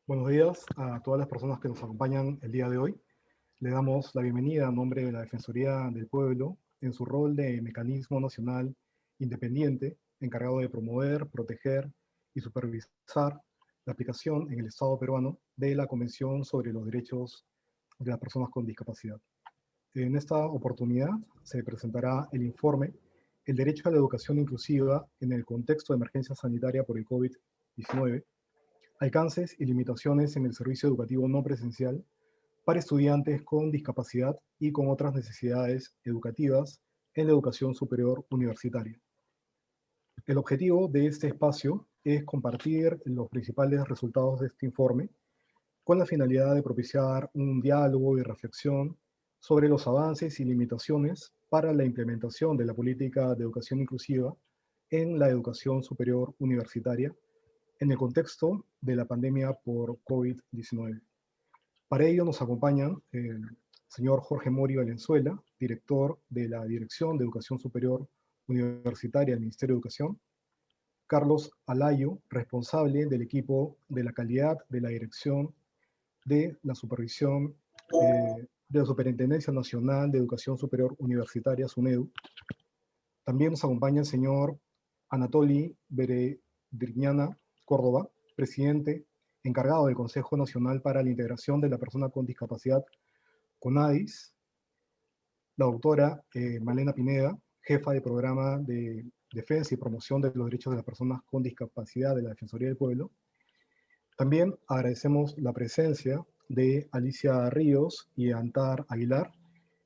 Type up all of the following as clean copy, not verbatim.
Buenos días a todas las personas que nos acompañan el día de hoy. Le damos la bienvenida a nombre de la Defensoría del Pueblo en su rol de mecanismo nacional independiente encargado de promover, proteger y supervisar la aplicación en el Estado peruano de la Convención sobre los Derechos de las Personas con Discapacidad. En esta oportunidad se presentará el informe El derecho a la educación inclusiva en el contexto de emergencia sanitaria por el COVID-19, alcances y limitaciones en el servicio educativo no presencial para estudiantes con discapacidad y con otras necesidades educativas en la educación superior universitaria. El objetivo de este espacio es compartir los principales resultados de este informe con la finalidad de propiciar un diálogo y reflexión sobre los avances y limitaciones para la implementación de la política de educación inclusiva en la educación superior universitaria en el contexto de la pandemia por COVID-19. Para ello nos acompañan el señor Jorge Mori Valenzuela, director de la Dirección de Educación Superior Universitaria del Ministerio de Educación; Carlos Alayo, responsable del equipo de la calidad de la Dirección de la Supervisión de la Superintendencia Nacional de Educación Superior Universitaria, SUNEDU. También nos acompaña el señor Anatoly Beredriñana Córdoba, presidente encargado del Consejo Nacional para la Integración de la Persona con Discapacidad, CONADIS; la doctora Malena Pineda, jefa de programa de Defensa y Promoción de los Derechos de las Personas con Discapacidad de la Defensoría del Pueblo. También agradecemos la presencia de Alicia Ríos y Antar Aguilar,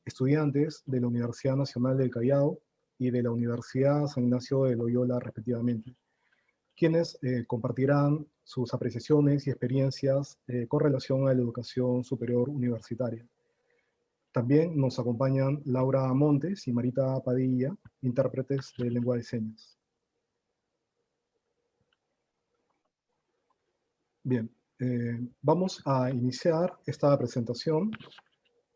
estudiantes de la Universidad Nacional del Callao y de la Universidad San Ignacio de Loyola, respectivamente, quienes compartirán sus apreciaciones y experiencias con relación a la educación superior universitaria. También nos acompañan Laura Montes y Marita Padilla, intérpretes de lengua de señas. Bien, vamos a iniciar esta presentación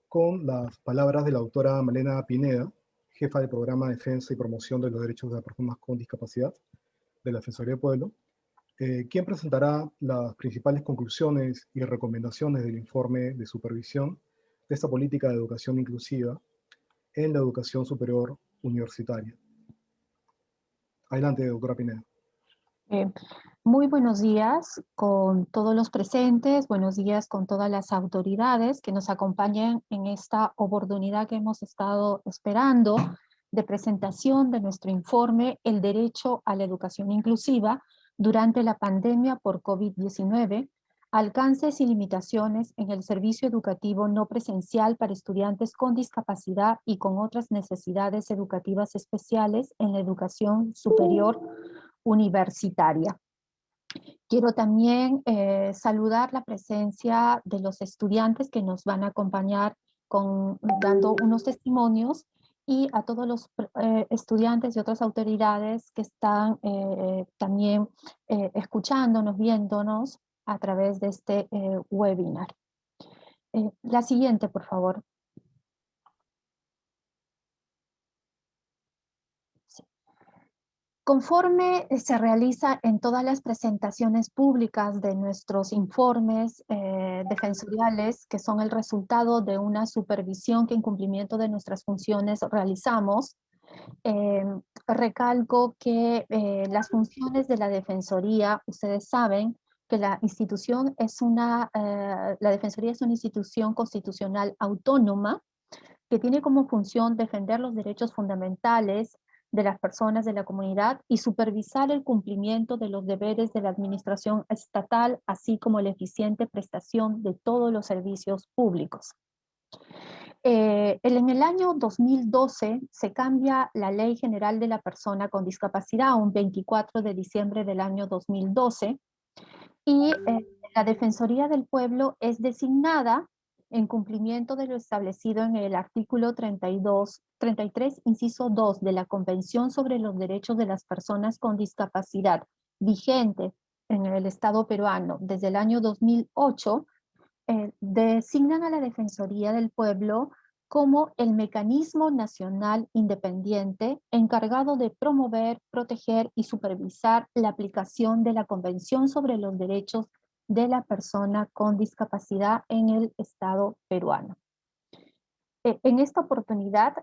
con las palabras de la doctora Malena Pineda, jefa del programa de Defensa y Promoción de los Derechos de las Personas con Discapacidad de la Defensoría del Pueblo, quien presentará las principales conclusiones y recomendaciones del informe de supervisión de esta política de educación inclusiva en la educación superior universitaria. Adelante, doctora Pineda. Eh, Muy buenos días con todos los presentes, buenos días con todas las autoridades que nos acompañan en esta oportunidad que hemos estado esperando de presentación de nuestro informe El derecho a la educación inclusiva durante la pandemia por COVID-19, alcances y limitaciones en el servicio educativo no presencial para estudiantes con discapacidad y con otras necesidades educativas especiales en la educación superior universitaria. Quiero también saludar la presencia de los estudiantes que nos van a acompañar dando unos testimonios, y a todos los estudiantes y otras autoridades que están también escuchándonos, viéndonos a través de este webinar. La siguiente, por favor. Conforme se realiza en todas las presentaciones públicas de nuestros informes defensoriales, que son el resultado de una supervisión que en cumplimiento de nuestras funciones realizamos, recalco que las funciones de la Defensoría, ustedes saben que la Defensoría es una institución constitucional autónoma que tiene como función defender los derechos fundamentales de las personas de la comunidad y supervisar el cumplimiento de los deberes de la administración estatal, así como la eficiente prestación de todos los servicios públicos. En el año 2012 se cambia la Ley General de la Persona con Discapacidad, un 24 de diciembre del año 2012, y la Defensoría del Pueblo es designada en cumplimiento de lo establecido en el artículo 33, inciso 2 de la Convención sobre los Derechos de las Personas con Discapacidad, vigente en el Estado peruano desde el año 2008. Designan a la Defensoría del Pueblo como el mecanismo nacional independiente encargado de promover, proteger y supervisar la aplicación de la Convención sobre los Derechos de la Persona con Discapacidad en el Estado peruano. En esta oportunidad,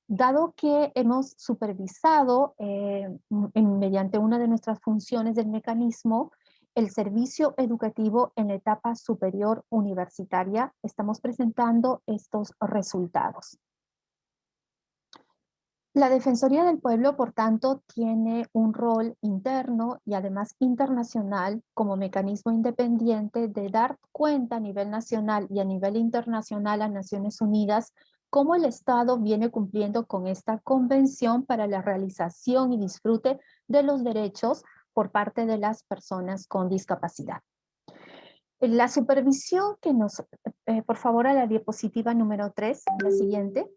dado que hemos supervisado mediante una de nuestras funciones del mecanismo el servicio educativo en la etapa superior universitaria, estamos presentando estos resultados. La Defensoría del Pueblo, por tanto, tiene un rol interno y además internacional como mecanismo independiente de dar cuenta a nivel nacional y a nivel internacional a Naciones Unidas cómo el Estado viene cumpliendo con esta convención para la realización y disfrute de los derechos por parte de las personas con discapacidad. La supervisión que nos, por favor, a la diapositiva número 3, la siguiente,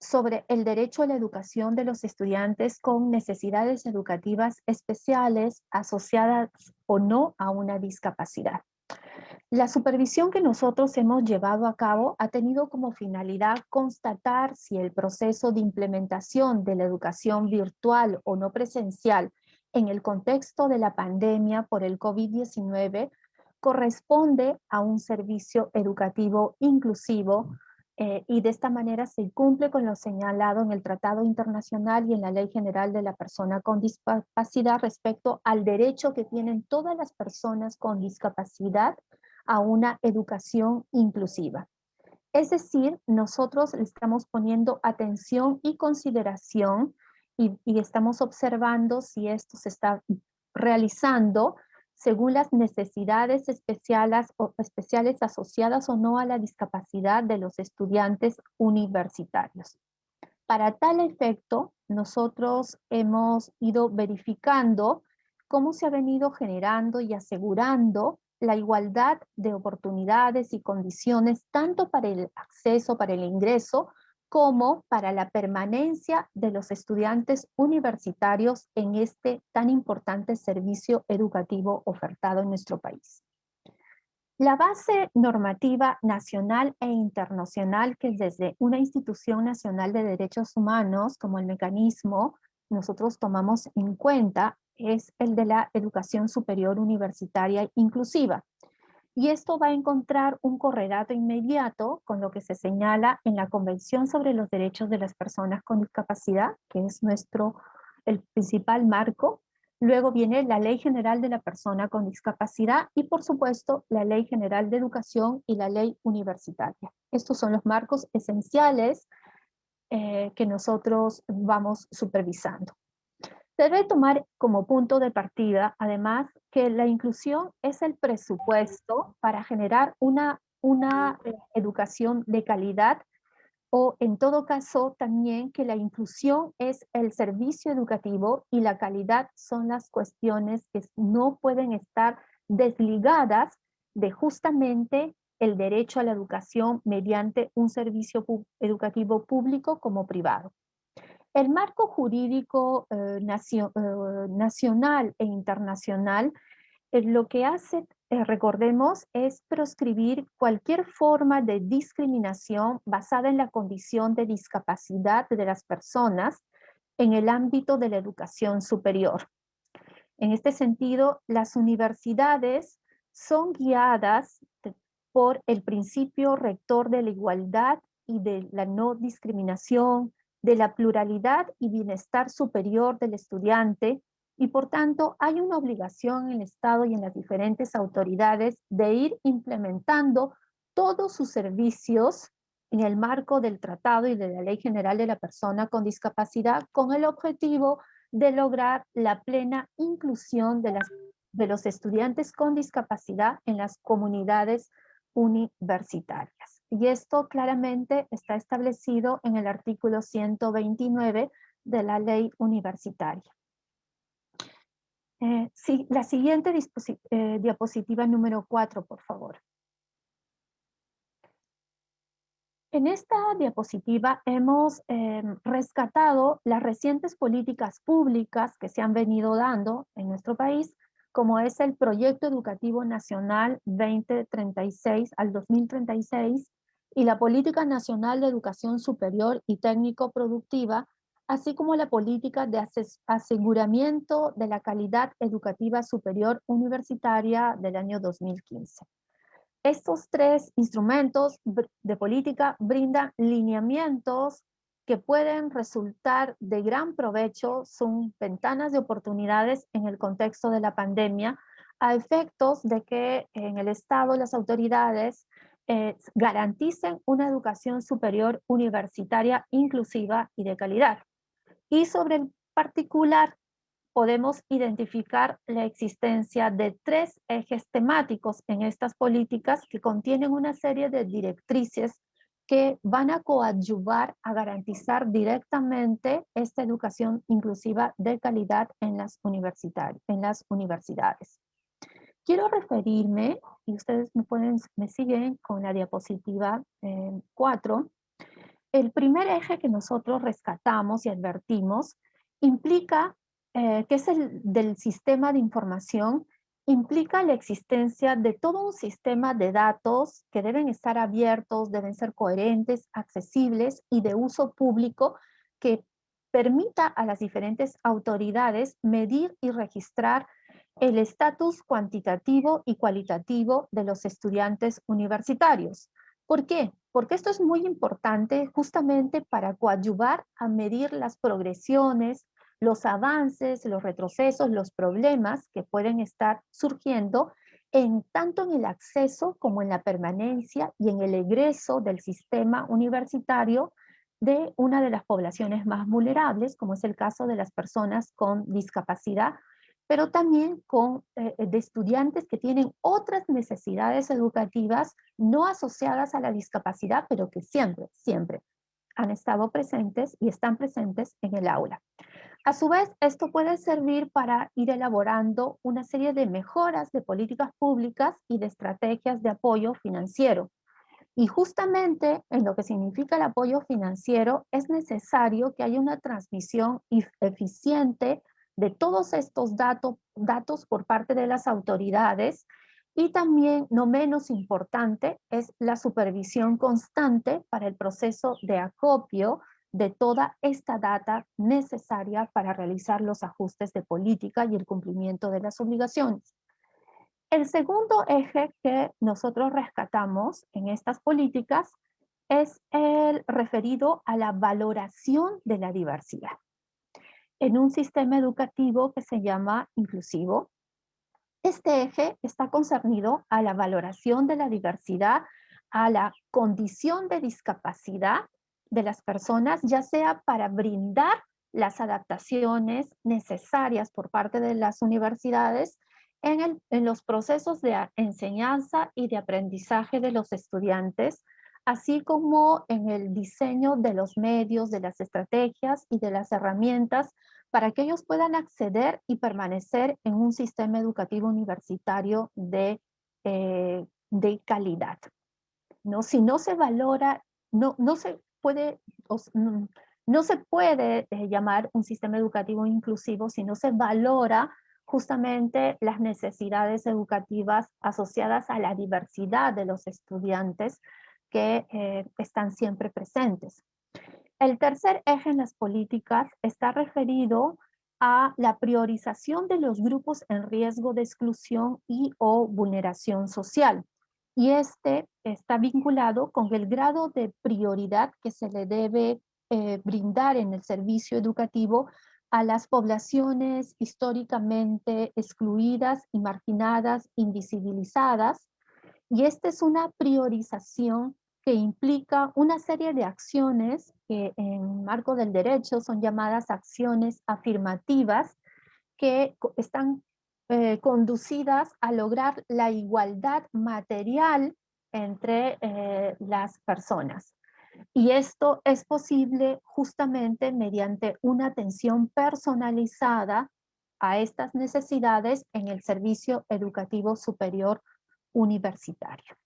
sobre el derecho a la educación de los estudiantes con necesidades educativas especiales asociadas o no a una discapacidad. La supervisión que nosotros hemos llevado a cabo ha tenido como finalidad constatar si el proceso de implementación de la educación virtual o no presencial en el contexto de la pandemia por el COVID-19 corresponde a un servicio educativo inclusivo, y de esta manera se cumple con lo señalado en el Tratado Internacional y en la Ley General de la Persona con Discapacidad respecto al derecho que tienen todas las personas con discapacidad a una educación inclusiva. Es decir, nosotros le estamos poniendo atención y consideración y estamos observando si esto se está realizando según las necesidades especiales asociadas o no a la discapacidad de los estudiantes universitarios. Para tal efecto, nosotros hemos ido verificando cómo se ha venido generando y asegurando la igualdad de oportunidades y condiciones tanto para el acceso, para el ingreso, como para la permanencia de los estudiantes universitarios en este tan importante servicio educativo ofertado en nuestro país. La base normativa nacional e internacional que desde una institución nacional de derechos humanos como el mecanismo nosotros tomamos en cuenta es el de la educación superior universitaria inclusiva. Y esto va a encontrar un correlato inmediato con lo que se señala en la Convención sobre los Derechos de las Personas con Discapacidad, que es el principal marco. Luego viene la Ley General de la Persona con Discapacidad y, por supuesto, la Ley General de Educación y la Ley Universitaria. Estos son los marcos esenciales que nosotros vamos supervisando. Se debe tomar como punto de partida, además, que la inclusión es el presupuesto para generar una educación de calidad, o en todo caso también que la inclusión es el servicio educativo y la calidad son las cuestiones que no pueden estar desligadas de justamente el derecho a la educación mediante un servicio educativo público como privado. El marco jurídico nacional e internacional lo que hace, recordemos, es proscribir cualquier forma de discriminación basada en la condición de discapacidad de las personas en el ámbito de la educación superior. En este sentido, las universidades son guiadas por el principio rector de la igualdad y de la no discriminación, de la pluralidad y bienestar superior del estudiante, y por tanto hay una obligación en el Estado y en las diferentes autoridades de ir implementando todos sus servicios en el marco del tratado y de la Ley General de la Persona con Discapacidad, con el objetivo de lograr la plena inclusión de los estudiantes con discapacidad en las comunidades universitarias. Y esto claramente está establecido en el artículo 129 de la ley universitaria. Sí, la siguiente diapositiva número 4, por favor. En esta diapositiva hemos rescatado las recientes políticas públicas que se han venido dando en nuestro país, como es el Proyecto Educativo Nacional 2036 al 2036 y la Política Nacional de Educación Superior y Técnico-Productiva, así como la Política de Aseguramiento de la Calidad Educativa Superior Universitaria del año 2015. Estos tres instrumentos de política brindan lineamientos que pueden resultar de gran provecho, son ventanas de oportunidades en el contexto de la pandemia, a efectos de que en el Estado las autoridades garanticen una educación superior universitaria inclusiva y de calidad. Y sobre el particular, podemos identificar la existencia de tres ejes temáticos en estas políticas que contienen una serie de directrices que van a coadyuvar a garantizar directamente esta educación inclusiva de calidad en las universidades. Quiero referirme, y ustedes me siguen con la diapositiva 4, el primer eje que nosotros rescatamos y advertimos implica, que es el del sistema de información, implica la existencia de todo un sistema de datos que deben estar abiertos, deben ser coherentes, accesibles y de uso público, que permita a las diferentes autoridades medir y registrar el estatus cuantitativo y cualitativo de los estudiantes universitarios. ¿Por qué? Porque esto es muy importante justamente para coadyuvar a medir las progresiones, los avances, los retrocesos, los problemas que pueden estar surgiendo tanto en el acceso como en la permanencia y en el egreso del sistema universitario de una de las poblaciones más vulnerables, como es el caso de las personas con discapacidad, pero también de estudiantes que tienen otras necesidades educativas no asociadas a la discapacidad, pero que siempre han estado presentes y están presentes en el aula. A su vez, esto puede servir para ir elaborando una serie de mejoras de políticas públicas y de estrategias de apoyo financiero. Y justamente en lo que significa el apoyo financiero, es necesario que haya una transmisión eficiente de todos estos datos por parte de las autoridades, y también, no menos importante, es la supervisión constante para el proceso de acopio de toda esta data necesaria para realizar los ajustes de política y el cumplimiento de las obligaciones. El segundo eje que nosotros rescatamos en estas políticas es el referido a la valoración de la diversidad. En un sistema educativo que se llama inclusivo, este eje está concernido a la valoración de la diversidad, a la condición de discapacidad de las personas, ya sea para brindar las adaptaciones necesarias por parte de las universidades en los procesos de enseñanza y de aprendizaje de los estudiantes, así como en el diseño de los medios, de las estrategias y de las herramientas para que ellos puedan acceder y permanecer en un sistema educativo universitario de calidad. ¿No? Si no se valora, no se puede, no se puede llamar un sistema educativo inclusivo si no se valora justamente las necesidades educativas asociadas a la diversidad de los estudiantes que están siempre presentes. El tercer eje en las políticas está referido a la priorización de los grupos en riesgo de exclusión y o vulneración social. Y este está vinculado con el grado de prioridad que se le debe brindar en el servicio educativo a las poblaciones históricamente excluidas y marginadas, invisibilizadas. Y esta es una priorización que implica una serie de acciones que en marco del derecho son llamadas acciones afirmativas, que están conducidas a lograr la igualdad material entre las personas. Y esto es posible justamente mediante una atención personalizada a estas necesidades en el servicio educativo superior universitario.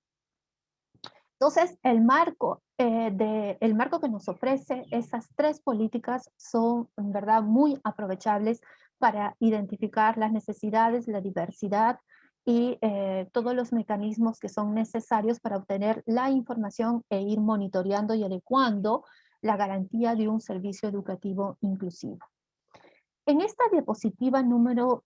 Entonces, el marco que nos ofrece esas tres políticas son, en verdad, muy aprovechables para identificar las necesidades, la diversidad y todos los mecanismos que son necesarios para obtener la información e ir monitoreando y adecuando la garantía de un servicio educativo inclusivo. En esta diapositiva número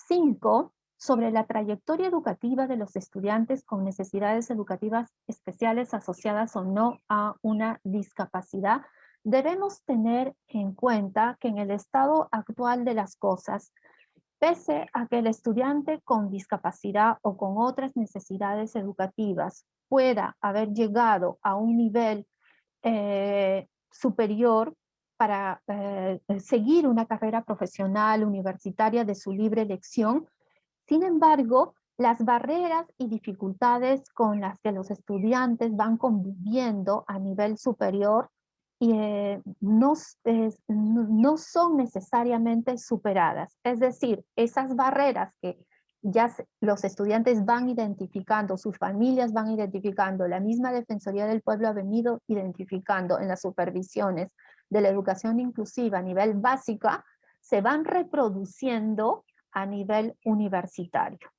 5, sobre la trayectoria educativa de los estudiantes con necesidades educativas especiales asociadas o no a una discapacidad, debemos tener en cuenta que en el estado actual de las cosas, pese a que el estudiante con discapacidad o con otras necesidades educativas pueda haber llegado a un nivel superior para seguir una carrera profesional universitaria de su libre elección. Sin embargo, las barreras y dificultades con las que los estudiantes van conviviendo a nivel superior no son necesariamente superadas. Es decir, esas barreras que ya los estudiantes van identificando, sus familias van identificando, la misma Defensoría del Pueblo ha venido identificando en las supervisiones de la educación inclusiva a nivel básica, se van reproduciendo a nivel universitario.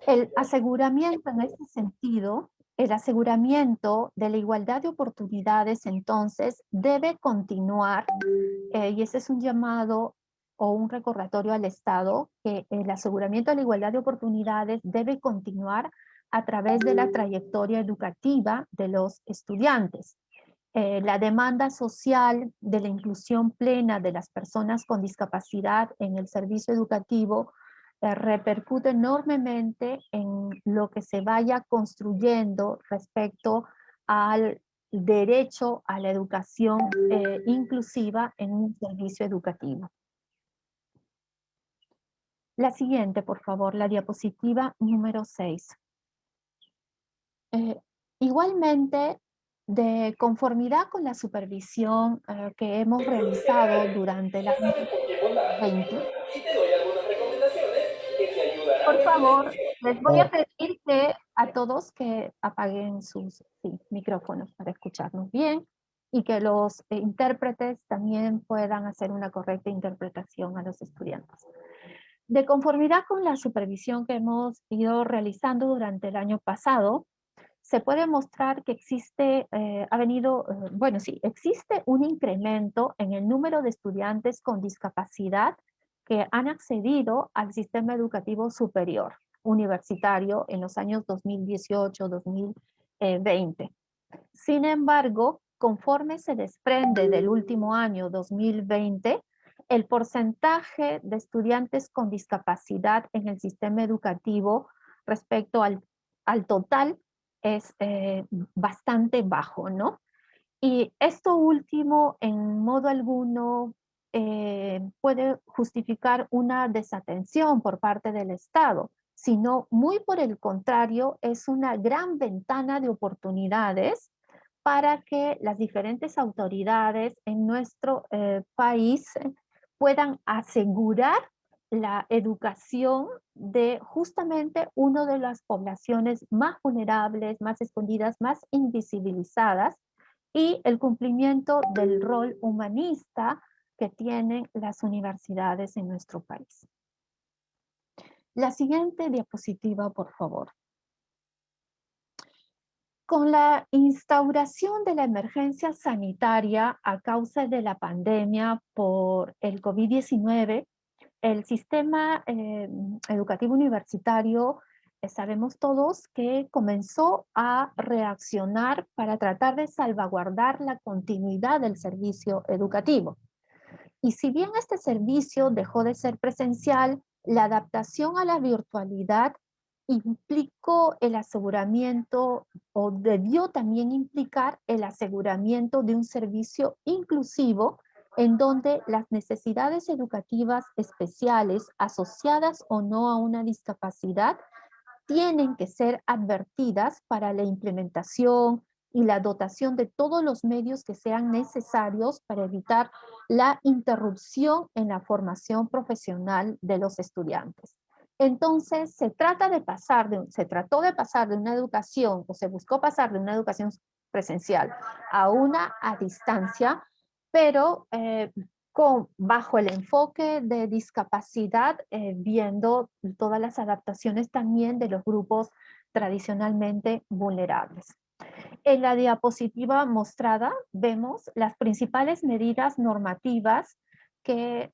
El aseguramiento en este sentido, el aseguramiento de la igualdad de oportunidades entonces debe continuar, y ese es un llamado o un recordatorio al Estado, que el aseguramiento de la igualdad de oportunidades debe continuar a través de la trayectoria educativa de los estudiantes. La demanda social de la inclusión plena de las personas con discapacidad en el servicio educativo repercute enormemente en lo que se vaya construyendo respecto al derecho a la educación inclusiva en un servicio educativo. La siguiente, por favor, la diapositiva número 6. Igualmente, de conformidad con la supervisión que hemos realizado durante el año 2020, por favor, les voy a pedir que a todos que apaguen sus micrófonos para escucharnos bien y que los intérpretes también puedan hacer una correcta interpretación a los estudiantes. De conformidad con la supervisión que hemos ido realizando durante el año pasado, se puede mostrar que existe, existe un incremento en el número de estudiantes con discapacidad que han accedido al sistema educativo superior universitario en los años 2018-2020. Sin embargo, conforme se desprende del último año 2020, el porcentaje de estudiantes con discapacidad en el sistema educativo respecto al total es bastante bajo, ¿no? Y esto último, en modo alguno, puede justificar una desatención por parte del Estado, sino muy por el contrario, es una gran ventana de oportunidades para que las diferentes autoridades en nuestro país puedan asegurar la educación de justamente una de las poblaciones más vulnerables, más escondidas, más invisibilizadas, y el cumplimiento del rol humanista que tienen las universidades en nuestro país. La siguiente diapositiva, por favor. Con la instauración de la emergencia sanitaria a causa de la pandemia por el COVID-19, el sistema educativo universitario, sabemos todos que comenzó a reaccionar para tratar de salvaguardar la continuidad del servicio educativo. Y si bien este servicio dejó de ser presencial, la adaptación a la virtualidad implicó el aseguramiento, o debió también implicar el aseguramiento de un servicio inclusivo en donde las necesidades educativas especiales asociadas o no a una discapacidad tienen que ser advertidas para la implementación y la dotación de todos los medios que sean necesarios para evitar la interrupción en la formación profesional de los estudiantes. Entonces, se trató de pasar de una educación, o se buscó pasar de una educación presencial a una a distancia, pero bajo el enfoque de discapacidad, viendo todas las adaptaciones también de los grupos tradicionalmente vulnerables. En la diapositiva mostrada vemos las principales medidas normativas que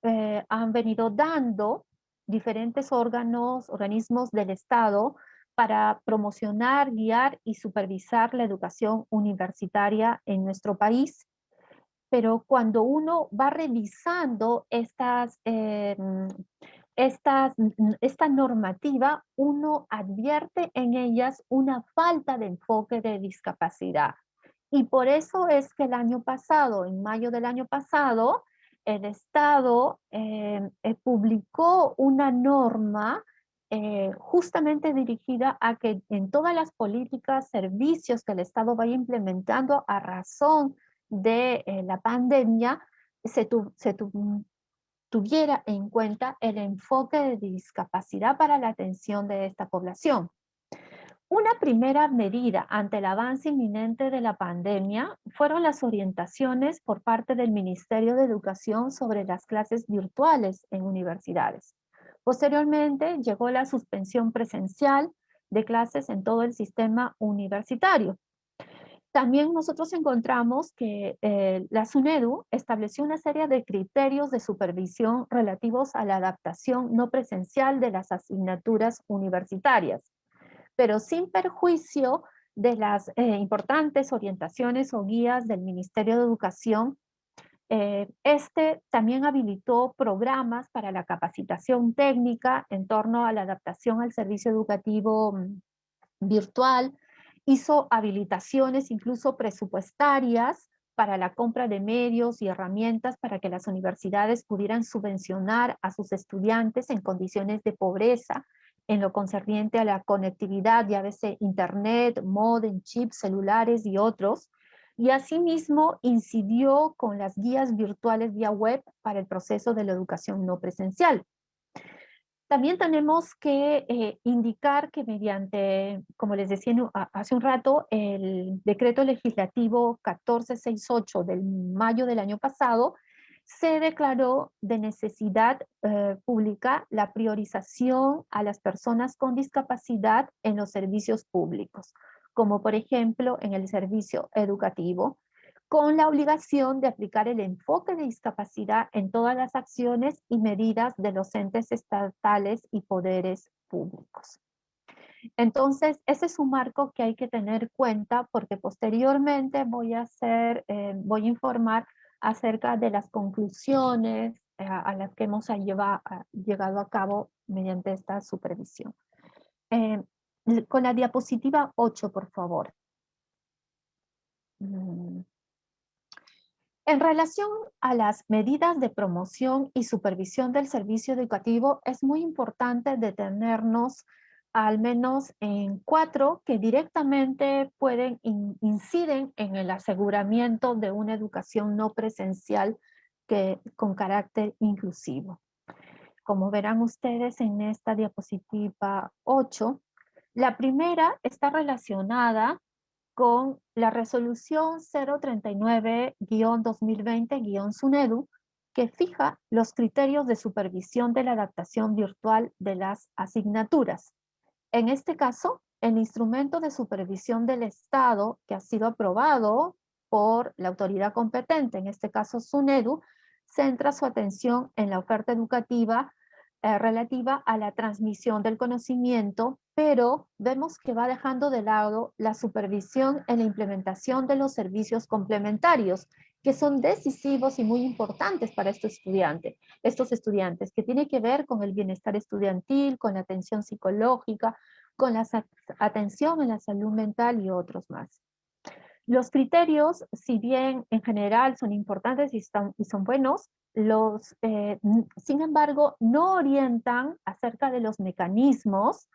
han venido dando diferentes organismos del Estado para promocionar, guiar y supervisar la educación universitaria en nuestro país. Pero cuando uno va revisando esta normativa, uno advierte en ellas una falta de enfoque de discapacidad. Y por eso es que el año pasado, en mayo del año pasado, el Estado publicó una norma justamente dirigida a que en todas las políticas, servicios que el Estado vaya implementando a razón de la pandemia, tuviera en cuenta el enfoque de discapacidad para la atención de esta población. Una primera medida ante el avance inminente de la pandemia fueron las orientaciones por parte del Ministerio de Educación sobre las clases virtuales en universidades. Posteriormente llegó la suspensión presencial de clases en todo el sistema universitario. También nosotros encontramos que la SUNEDU estableció una serie de criterios de supervisión relativos a la adaptación no presencial de las asignaturas universitarias, pero sin perjuicio de las importantes orientaciones o guías del Ministerio de Educación. Este también habilitó programas para la capacitación técnica en torno a la adaptación al servicio educativo virtual, hizo habilitaciones incluso presupuestarias para la compra de medios y herramientas para que las universidades pudieran subvencionar a sus estudiantes en condiciones de pobreza en lo concerniente a la conectividad, ya veces internet, módem, chips, celulares y otros. Y asimismo incidió con las guías virtuales vía web para el proceso de la educación no presencial. También tenemos que indicar que mediante, como les decía hace un rato, el decreto legislativo 1468 del mayo del año pasado, se declaró de necesidad pública la priorización a las personas con discapacidad en los servicios públicos, como por ejemplo en el servicio educativo, con la obligación de aplicar el enfoque de discapacidad en todas las acciones y medidas de los entes estatales y poderes públicos. Entonces, ese es un marco que hay que tener cuenta porque posteriormente voy a informar acerca de las conclusiones a las que hemos llegado a cabo mediante esta supervisión. Con la diapositiva 8, por favor. En relación a las medidas de promoción y supervisión del servicio educativo, es muy importante detenernos al menos en 4 que directamente inciden en el aseguramiento de una educación no presencial con carácter inclusivo. Como verán ustedes en esta diapositiva 8, la primera está relacionada con la resolución 039-2020-SUNEDU, que fija los criterios de supervisión de la adaptación virtual de las asignaturas. En este caso, el instrumento de supervisión del Estado que ha sido aprobado por la autoridad competente, en este caso SUNEDU, centra su atención en la oferta educativa relativa a la transmisión del conocimiento, pero vemos que va dejando de lado la supervisión en la implementación de los servicios complementarios, que son decisivos y muy importantes para estos estudiantes, que tiene que ver con el bienestar estudiantil, con la atención psicológica, con la atención en la salud mental y otros más. Los criterios, si bien en general son importantes y son buenos, sin embargo, no orientan acerca de los mecanismos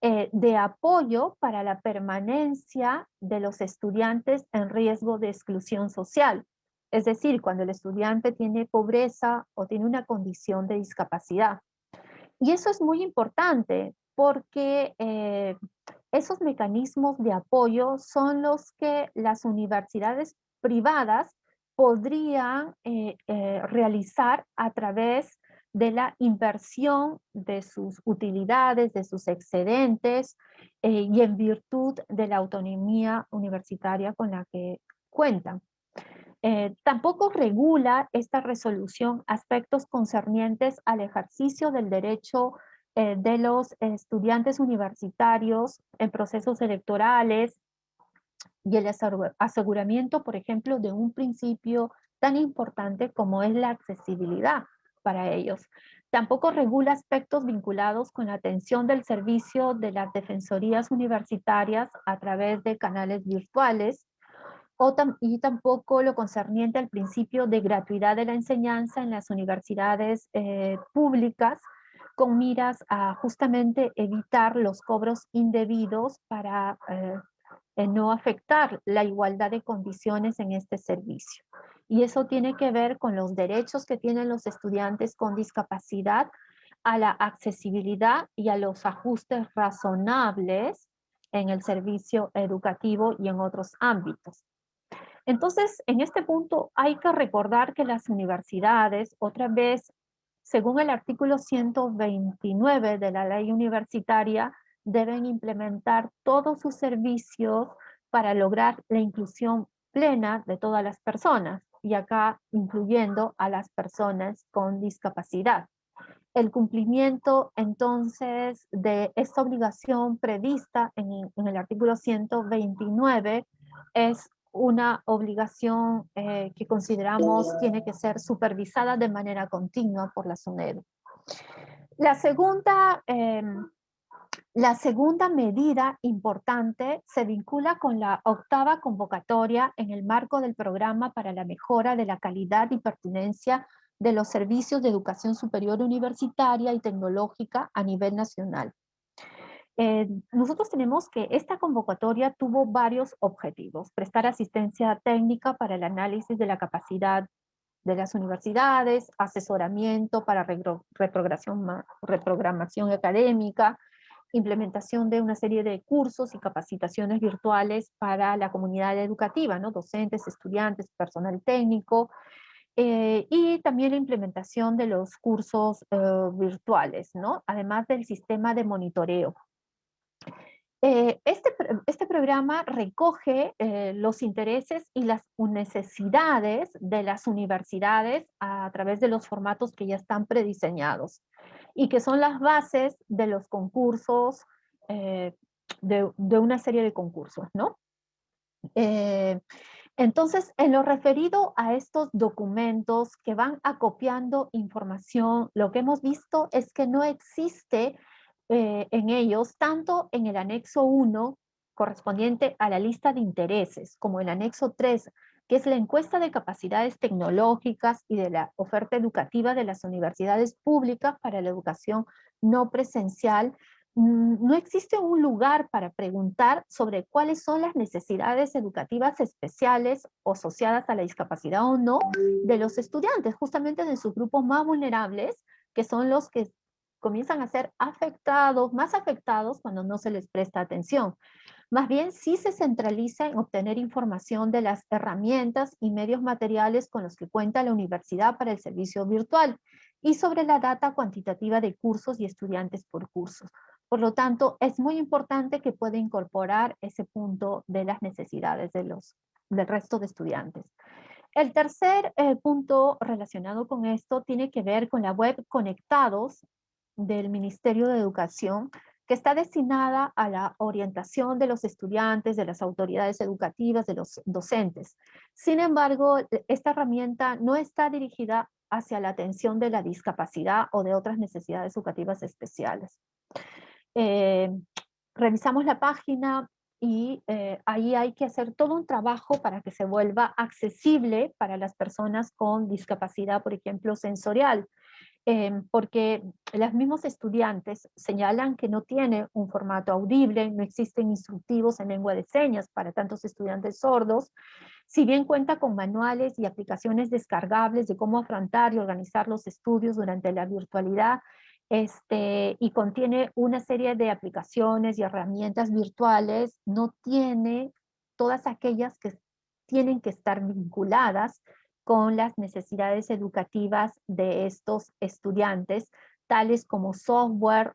de apoyo para la permanencia de los estudiantes en riesgo de exclusión social. Es decir, cuando el estudiante tiene pobreza o tiene una condición de discapacidad. Y eso es muy importante porque esos mecanismos de apoyo son los que las universidades privadas podrían realizar a través de la inversión de sus utilidades, de sus excedentes y en virtud de la autonomía universitaria con la que cuentan. Tampoco regula esta resolución aspectos concernientes al ejercicio del derecho de los estudiantes universitarios en procesos electorales y el aseguramiento, por ejemplo, de un principio tan importante como es la accesibilidad para ellos. Tampoco regula aspectos vinculados con la atención del servicio de las defensorías universitarias a través de canales virtuales, y tampoco lo concerniente al principio de gratuidad de la enseñanza en las universidades públicas, con miras a justamente evitar los cobros indebidos para no afectar la igualdad de condiciones en este servicio. Y eso tiene que ver con los derechos que tienen los estudiantes con discapacidad a la accesibilidad y a los ajustes razonables en el servicio educativo y en otros ámbitos. Entonces, en este punto hay que recordar que las universidades, otra vez, según el artículo 129 de la ley universitaria, deben implementar todos sus servicios para lograr la inclusión plena de todas las personas, y acá incluyendo a las personas con discapacidad. El cumplimiento entonces de esta obligación prevista en el artículo 129 es una obligación que consideramos tiene que ser supervisada de manera continua por la SUNEDU. La segunda medida importante se vincula con la octava convocatoria en el marco del programa para la mejora de la calidad y pertinencia de los servicios de educación superior universitaria y tecnológica a nivel nacional. Nosotros tenemos que esta convocatoria tuvo varios objetivos: prestar asistencia técnica para el análisis de la capacidad de las universidades, asesoramiento para reprogramación académica, implementación de una serie de cursos y capacitaciones virtuales para la comunidad educativa, ¿no? Docentes, estudiantes, personal técnico, y también la implementación de los cursos virtuales, ¿no? Además del sistema de monitoreo. Este programa recoge los intereses y las necesidades de las universidades a través de los formatos que ya están prediseñados y que son las bases de los concursos, de una serie de concursos, ¿no? Entonces, en lo referido a estos documentos que van acopiando información, lo que hemos visto es que no existe en ellos, tanto en el anexo 1, correspondiente a la lista de intereses, como el anexo 3, que es la encuesta de capacidades tecnológicas y de la oferta educativa de las universidades públicas para la educación no presencial. No existe un lugar para preguntar sobre cuáles son las necesidades educativas especiales o asociadas a la discapacidad o no de los estudiantes, justamente de sus grupos más vulnerables, que son los que comienzan a ser afectados, más afectados cuando no se les presta atención. Más bien, sí se centraliza en obtener información de las herramientas y medios materiales con los que cuenta la universidad para el servicio virtual y sobre la data cuantitativa de cursos y estudiantes por cursos. Por lo tanto, es muy importante que pueda incorporar ese punto de las necesidades del resto de estudiantes. El tercer punto relacionado con esto tiene que ver con la web Conectados del Ministerio de Educación, que está destinada a la orientación de los estudiantes, de las autoridades educativas, de los docentes. Sin embargo, esta herramienta no está dirigida hacia la atención de la discapacidad o de otras necesidades educativas especiales. Revisamos la página y ahí hay que hacer todo un trabajo para que se vuelva accesible para las personas con discapacidad, por ejemplo, sensorial. porque los mismos estudiantes señalan que no tiene un formato audible, no existen instructivos en lengua de señas para tantos estudiantes sordos, si bien cuenta con manuales y aplicaciones descargables de cómo afrontar y organizar los estudios durante la virtualidad, y contiene una serie de aplicaciones y herramientas virtuales, no tiene todas aquellas que tienen que estar vinculadas con las necesidades educativas de estos estudiantes, tales como software,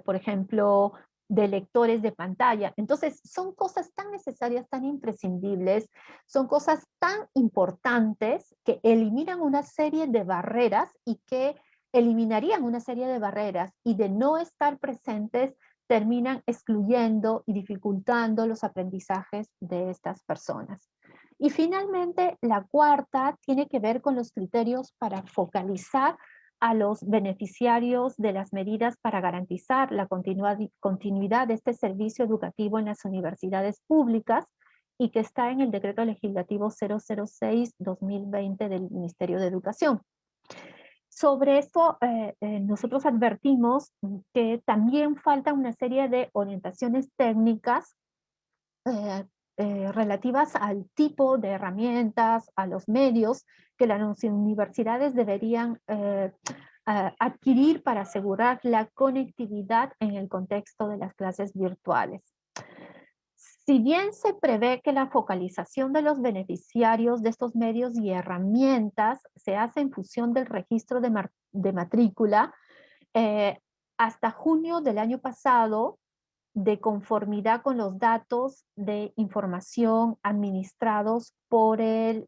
por ejemplo, de lectores de pantalla. Entonces, son cosas tan necesarias, tan imprescindibles, son cosas tan importantes que eliminan una serie de barreras y que eliminarían una serie de barreras y de no estar presentes terminan excluyendo y dificultando los aprendizajes de estas personas. Y finalmente, la cuarta tiene que ver con los criterios para focalizar a los beneficiarios de las medidas para garantizar la continuidad de este servicio educativo en las universidades públicas y que está en el Decreto Legislativo 006-2020 del Ministerio de Educación. Sobre esto, nosotros advertimos que también falta una serie de orientaciones técnicas eh, relativas al tipo de herramientas, a los medios que las universidades deberían adquirir para asegurar la conectividad en el contexto de las clases virtuales. Si bien se prevé que la focalización de los beneficiarios de estos medios y herramientas se hace en función del registro de matrícula, hasta junio del año pasado, de conformidad con los datos de información administrados por el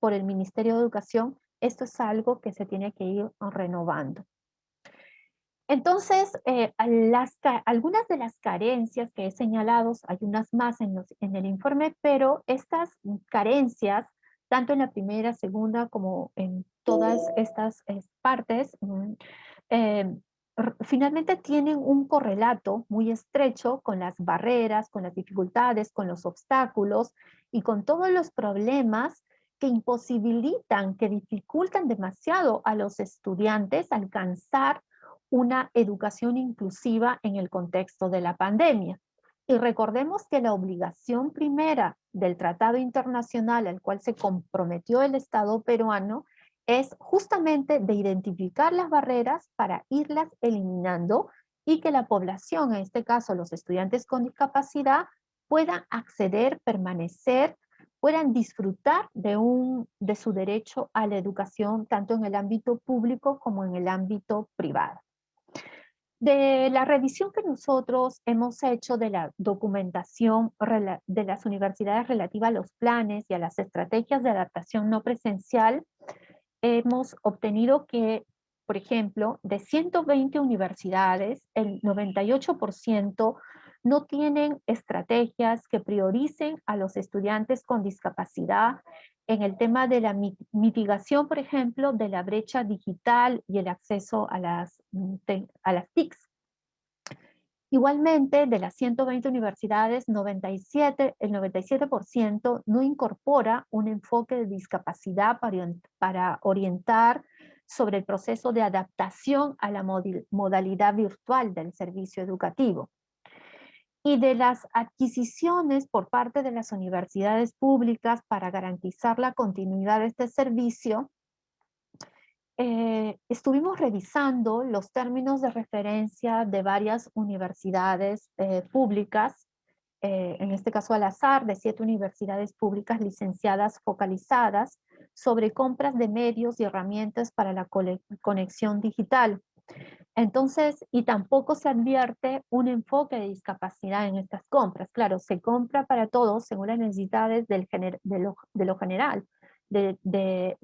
Ministerio de Educación, esto es algo que se tiene que ir renovando. Entonces, algunas de las carencias que he señalado, hay unas más en el informe, pero estas carencias, tanto en la primera, segunda, como en todas estas partes, finalmente tienen un correlato muy estrecho con las barreras, con las dificultades, con los obstáculos y con todos los problemas que imposibilitan, que dificultan demasiado a los estudiantes alcanzar una educación inclusiva en el contexto de la pandemia. Y recordemos que la obligación primera del tratado internacional al cual se comprometió el Estado peruano es justamente de identificar las barreras para irlas eliminando y que la población, en este caso los estudiantes con discapacidad, puedan acceder, permanecer, puedan disfrutar de su derecho a la educación tanto en el ámbito público como en el ámbito privado. De la revisión que nosotros hemos hecho de la documentación de las universidades relativa a los planes y a las estrategias de adaptación no presencial, hemos obtenido que, por ejemplo, de 120 universidades, el 98% no tienen estrategias que prioricen a los estudiantes con discapacidad en el tema de la mitigación, por ejemplo, de la brecha digital y el acceso a las TICs. Igualmente, de las 120 universidades, el 97% no incorpora un enfoque de discapacidad para orientar sobre el proceso de adaptación a la modalidad virtual del servicio educativo. Y de las adquisiciones por parte de las universidades públicas para garantizar la continuidad de este servicio, estuvimos revisando los términos de referencia de varias universidades públicas, en este caso al azar, de 7 universidades públicas licenciadas focalizadas sobre compras de medios y herramientas para la conexión digital. Entonces, y tampoco se advierte un enfoque de discapacidad en estas compras. Claro, se compra para todos según las necesidades de lo general, de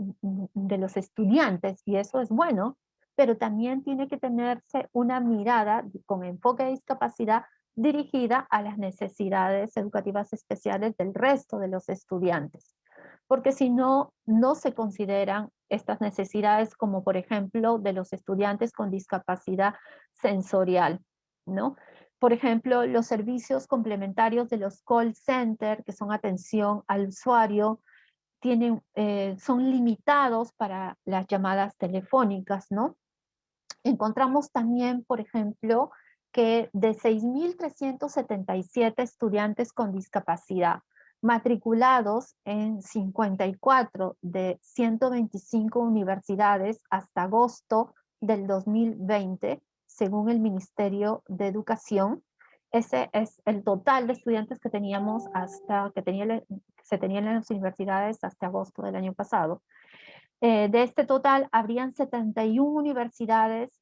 los estudiantes, y eso es bueno, pero también tiene que tenerse una mirada con enfoque de discapacidad dirigida a las necesidades educativas especiales del resto de los estudiantes. Porque si no, no se consideran estas necesidades como, por ejemplo, de los estudiantes con discapacidad sensorial, ¿no? Por ejemplo, los servicios complementarios de los call centers, que son atención al usuario, son limitados para las llamadas telefónicas, ¿no? Encontramos también, por ejemplo, que de 6.377 estudiantes con discapacidad matriculados en 54 de 125 universidades hasta agosto del 2020, según el Ministerio de Educación. Ese es el total de estudiantes que teníamos se tenían en las universidades hasta agosto del año pasado. De este total, habrían 71 universidades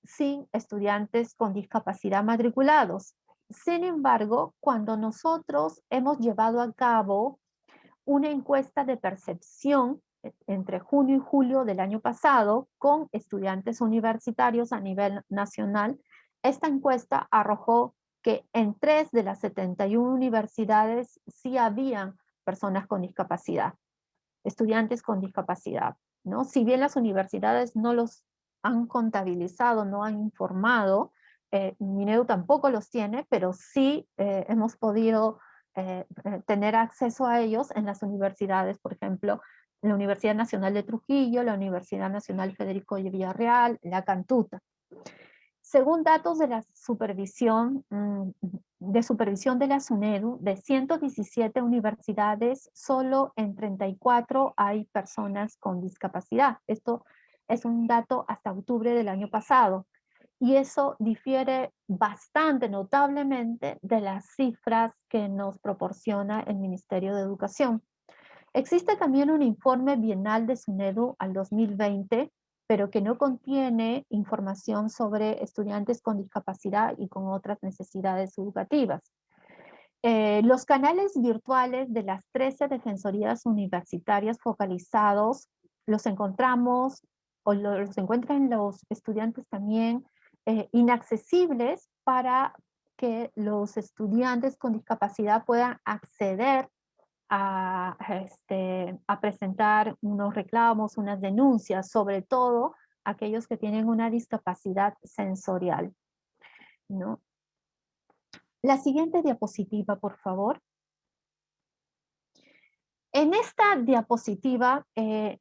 sin estudiantes con discapacidad matriculados. Sin embargo, cuando nosotros hemos llevado a cabo una encuesta de percepción entre junio y julio del año pasado con estudiantes universitarios a nivel nacional, esta encuesta arrojó que en 3 de las 71 universidades sí habían personas con discapacidad, estudiantes con discapacidad, ¿no? Si bien las universidades no los han contabilizado, no han informado, Minedu tampoco los tiene, pero sí hemos podido tener acceso a ellos en las universidades, por ejemplo, la Universidad Nacional de Trujillo, la Universidad Nacional Federico de Villarreal, la Cantuta. Según datos de la supervisión de la SUNEDU, de 117 universidades, solo en 34 hay personas con discapacidad. Esto es un dato hasta octubre del año pasado. Y eso difiere bastante, notablemente, de las cifras que nos proporciona el Ministerio de Educación. Existe también un informe bienal de SUNEDU al 2020, pero que no contiene información sobre estudiantes con discapacidad y con otras necesidades educativas. Los canales virtuales de las 13 defensorías universitarias focalizados los encontramos, o los encuentran los estudiantes también inaccesibles para que los estudiantes con discapacidad puedan acceder a presentar unos reclamos, unas denuncias, sobre todo aquellos que tienen una discapacidad sensorial, ¿no? La siguiente diapositiva, por favor. En esta diapositiva,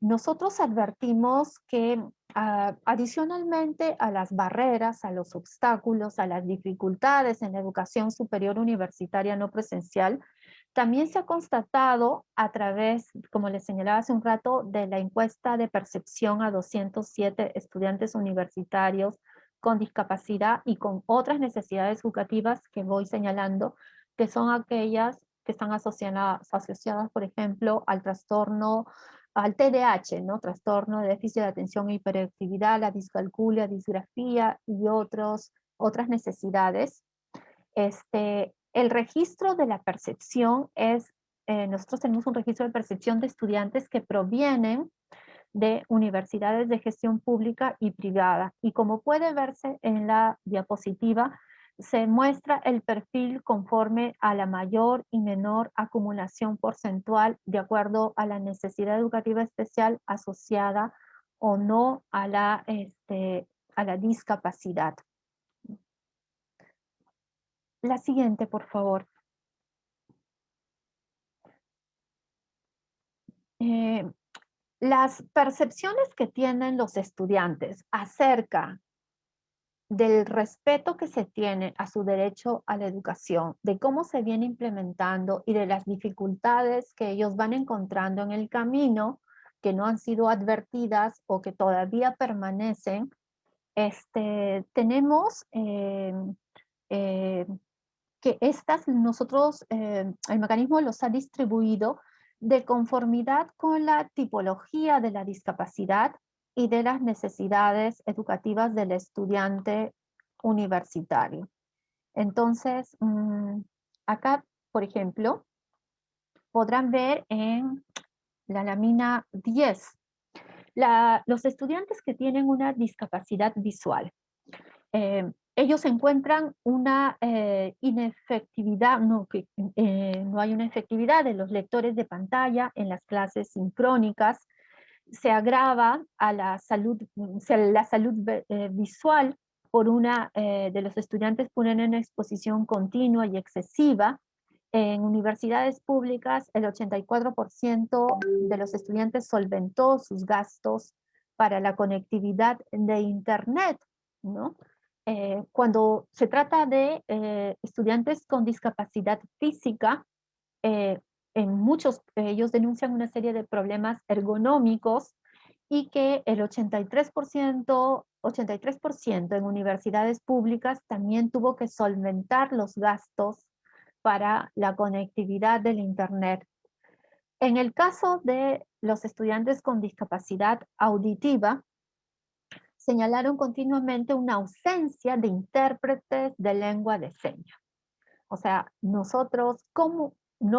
nosotros advertimos que adicionalmente a las barreras, a los obstáculos, a las dificultades en la educación superior universitaria no presencial, también se ha constatado a través, como les señalaba hace un rato, de la encuesta de percepción a 207 estudiantes universitarios con discapacidad y con otras necesidades educativas que voy señalando, que son aquellas que están asociadas, por ejemplo, al trastorno, al TDAH, ¿no? Trastorno de déficit de atención e hiperactividad, la discalculia, disgrafía y otras necesidades. El registro de la percepción es, nosotros tenemos un registro de percepción de estudiantes que provienen de universidades de gestión pública y privada. Y como puede verse en la diapositiva, se muestra el perfil conforme a la mayor y menor acumulación porcentual de acuerdo a la necesidad educativa especial asociada o no a la discapacidad. La siguiente, por favor. Las percepciones que tienen los estudiantes acerca del respeto que se tiene a su derecho a la educación, de cómo se viene implementando y de las dificultades que ellos van encontrando en el camino, que no han sido advertidas o que todavía permanecen, tenemos que el mecanismo los ha distribuido de conformidad con la tipología de la discapacidad y de las necesidades educativas del estudiante universitario. Entonces, acá, por ejemplo, podrán ver en la lámina 10, los estudiantes que tienen una discapacidad visual. Ellos encuentran una inefectividad, no hay una efectividad de los lectores de pantalla en las clases sincrónicas, se agrava a la salud visual por de los estudiantes ponen en exposición continua y excesiva. En universidades públicas, el 84% de los estudiantes solventó sus gastos para la conectividad de Internet, ¿no? Cuando se trata de estudiantes con discapacidad física, en muchos ellos denuncian una serie de problemas ergonómicos y que el 83% en universidades públicas también tuvo que solventar los gastos para la conectividad del Internet. En el caso de los estudiantes con discapacidad auditiva, señalaron continuamente una ausencia de intérpretes de lengua de señas. O sea, nosotros, ¿cómo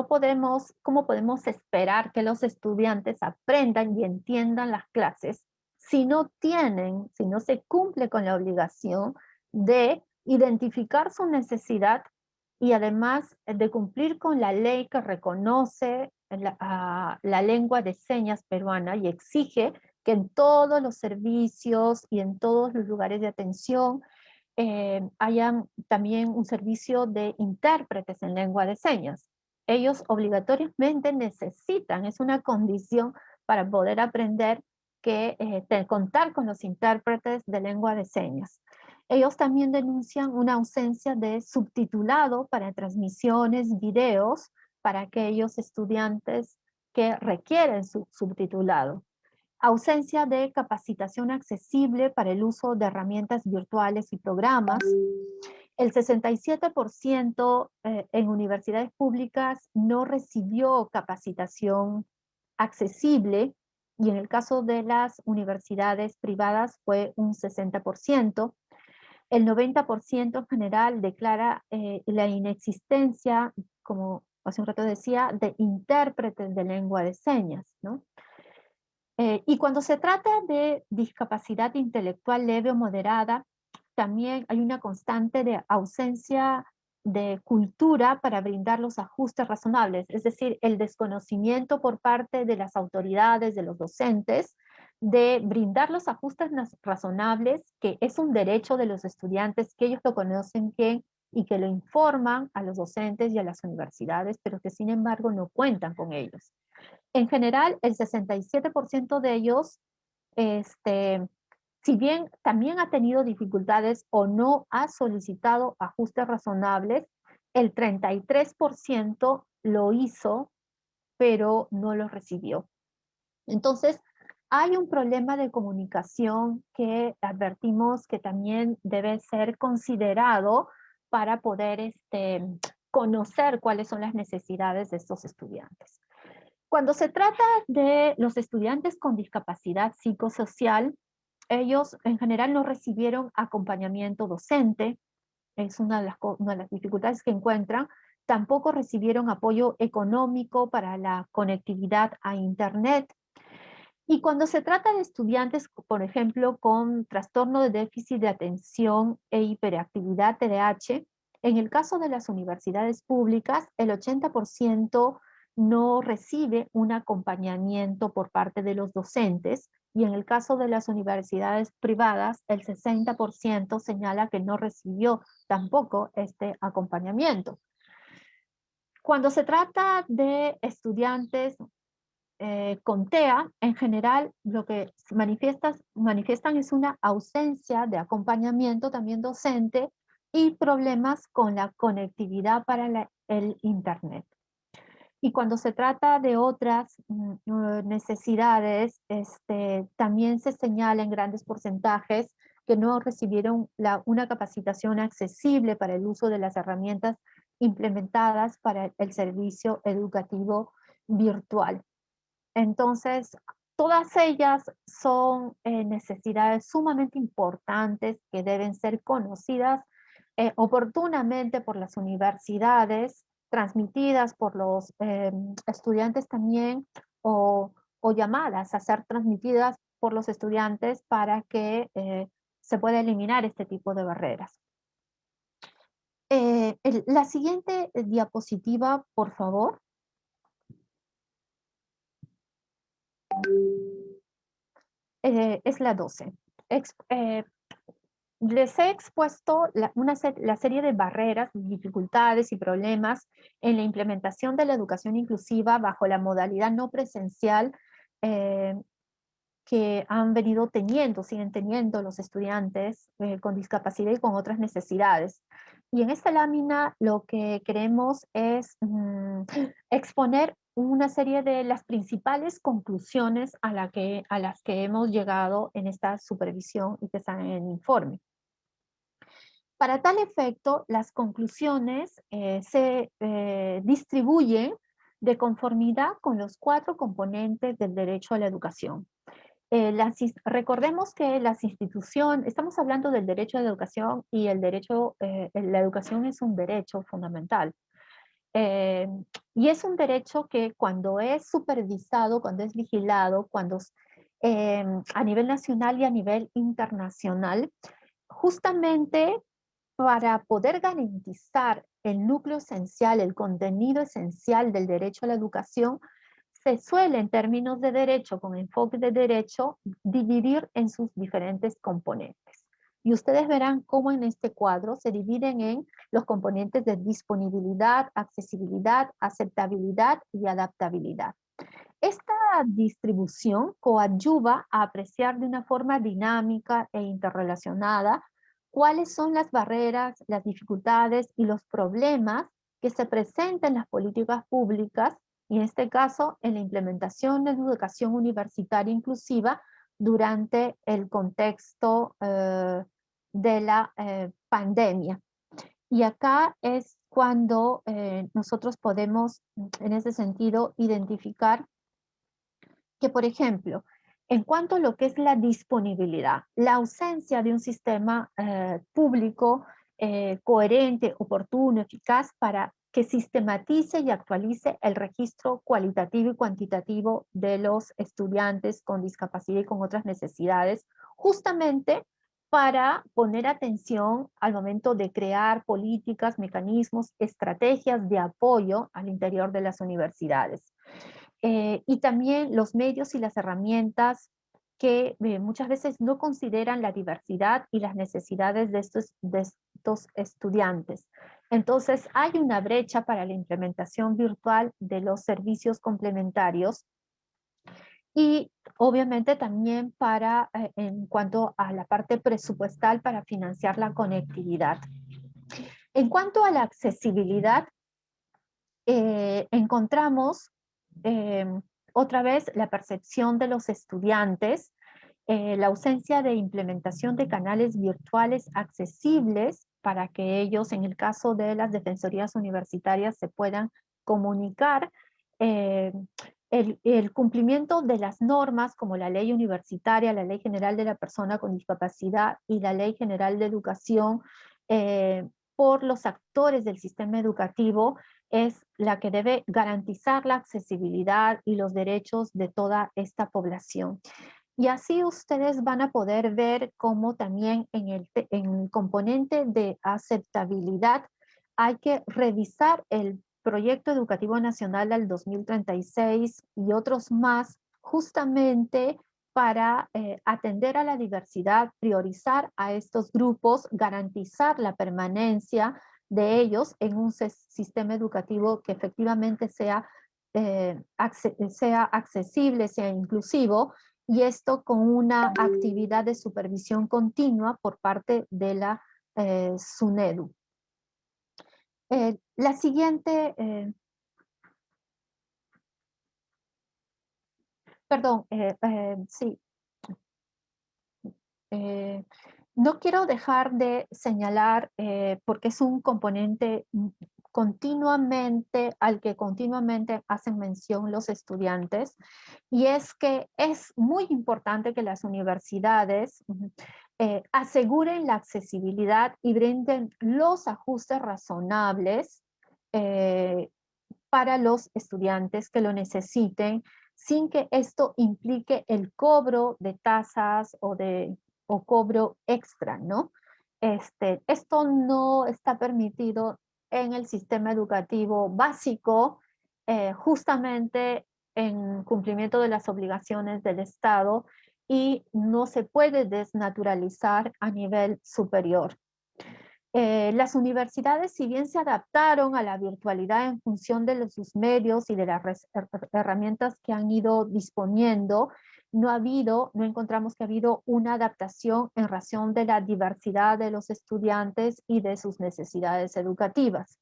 podemos esperar que los estudiantes aprendan y entiendan las clases si no se cumple con la obligación de identificar su necesidad y además de cumplir con la ley que reconoce la lengua de señas peruana y exige que en todos los servicios y en todos los lugares de atención hayan también un servicio de intérpretes en lengua de señas. Ellos obligatoriamente necesitan, es una condición para poder aprender contar con los intérpretes de lengua de señas. Ellos también denuncian una ausencia de subtitulado para transmisiones, videos, para aquellos estudiantes que requieren su subtitulado. Ausencia de capacitación accesible para el uso de herramientas virtuales y programas. El 67% en universidades públicas no recibió capacitación accesible y en el caso de las universidades privadas fue un 60%. El 90% en general declara la inexistencia, como hace un rato decía, de intérpretes de lengua de señas, ¿no? Y cuando se trata de discapacidad intelectual leve o moderada, también hay una constante de ausencia de cultura para brindar los ajustes razonables, es decir, el desconocimiento por parte de las autoridades, de los docentes, de brindar los ajustes razonables, que es un derecho de los estudiantes, que ellos lo conocen bien y que lo informan a los docentes y a las universidades, pero que sin embargo no cuentan con ellos. En general, el 67% de ellos, si bien también ha tenido dificultades o no ha solicitado ajustes razonables, el 33% lo hizo, pero no lo recibió. Entonces, hay un problema de comunicación que advertimos que también debe ser considerado para poder conocer cuáles son las necesidades de estos estudiantes. Cuando se trata de los estudiantes con discapacidad psicosocial, ellos en general no recibieron acompañamiento docente, es una de las dificultades que encuentran. Tampoco recibieron apoyo económico para la conectividad a Internet. Y cuando se trata de estudiantes, por ejemplo, con trastorno de déficit de atención e hiperactividad TDAH, en el caso de las universidades públicas, el 80% no recibe un acompañamiento por parte de los docentes, y en el caso de las universidades privadas, el 60% señala que no recibió tampoco este acompañamiento. Cuando se trata de estudiantes con TEA, en general, lo que manifiestan es una ausencia de acompañamiento también docente y problemas con la conectividad para el Internet. Y cuando se trata de otras necesidades, también se señala en grandes porcentajes que no recibieron una capacitación accesible para el uso de las herramientas implementadas para el servicio educativo virtual. Entonces, todas ellas son necesidades sumamente importantes que deben ser conocidas oportunamente por las universidades, transmitidas por los estudiantes también, o llamadas a ser transmitidas por los estudiantes para que se pueda eliminar este tipo de barreras. La siguiente diapositiva, por favor. Es la 12. Les he expuesto la serie de barreras, dificultades y problemas en la implementación de la educación inclusiva bajo la modalidad no presencial que han venido teniendo, siguen teniendo los estudiantes con discapacidad y con otras necesidades. Y en esta lámina lo que queremos es exponer una serie de las principales conclusiones a las que hemos llegado en esta supervisión y que están en el informe. Para tal efecto, las conclusiones se distribuyen de conformidad con los 4 componentes del derecho a la educación. Recordemos que las instituciones, estamos hablando del derecho a la educación y la educación es un derecho fundamental. Y es un derecho que cuando es supervisado, cuando es vigilado, a nivel nacional y a nivel internacional, justamente para poder garantizar el núcleo esencial, el contenido esencial del derecho a la educación, se suele, en términos de derecho, con enfoque de derecho, dividir en sus diferentes componentes. Y ustedes verán cómo en este cuadro se dividen en los componentes de disponibilidad, accesibilidad, aceptabilidad y adaptabilidad. Esta distribución coadyuva a apreciar de una forma dinámica e interrelacionada cuáles son las barreras, las dificultades y los problemas que se presentan en las políticas públicas, y en este caso en la implementación de la educación universitaria inclusiva durante el contexto de la pandemia. Y acá es cuando nosotros podemos, en ese sentido, identificar que, por ejemplo, en cuanto a lo que es la disponibilidad, la ausencia de un sistema público coherente, oportuno, eficaz para que sistematice y actualice el registro cualitativo y cuantitativo de los estudiantes con discapacidad y con otras necesidades, justamente para poner atención al momento de crear políticas, mecanismos, estrategias de apoyo al interior de las universidades. Y también los medios y las herramientas que muchas veces no consideran la diversidad y las necesidades de estos estudiantes. Entonces, hay una brecha para la implementación virtual de los servicios complementarios y obviamente también en cuanto a la parte presupuestal para financiar la conectividad. En cuanto a la accesibilidad, encontramos otra vez la percepción de los estudiantes, la ausencia de implementación de canales virtuales accesibles para que ellos, en el caso de las defensorías universitarias, se puedan comunicar, el cumplimiento de las normas como la ley universitaria, la ley general de la persona con discapacidad y la ley general de educación por los actores del sistema educativo es la que debe garantizar la accesibilidad y los derechos de toda esta población. Y así ustedes van a poder ver cómo también en el componente de aceptabilidad hay que revisar el Proyecto Educativo Nacional al 2036 y otros más, justamente para atender a la diversidad, priorizar a estos grupos, garantizar la permanencia de ellos en un sistema educativo que efectivamente sea accesible, sea inclusivo, y esto con una actividad de supervisión continua por parte de la SUNEDU. La siguiente, perdón, sí. No quiero dejar de señalar, porque es un componente al que continuamente hacen mención los estudiantes, y es que es muy importante que las universidades aseguren la accesibilidad y brinden los ajustes razonables para los estudiantes que lo necesiten, sin que esto implique el cobro de tasas o cobro extra, ¿no? Esto no está permitido en el sistema educativo básico, justamente en cumplimiento de las obligaciones del Estado, y no se puede desnaturalizar a nivel superior. Las universidades, si bien se adaptaron a la virtualidad en función de sus medios y de las herramientas que han ido disponiendo, no encontramos que ha habido una adaptación en razón de la diversidad de los estudiantes y de sus necesidades educativas.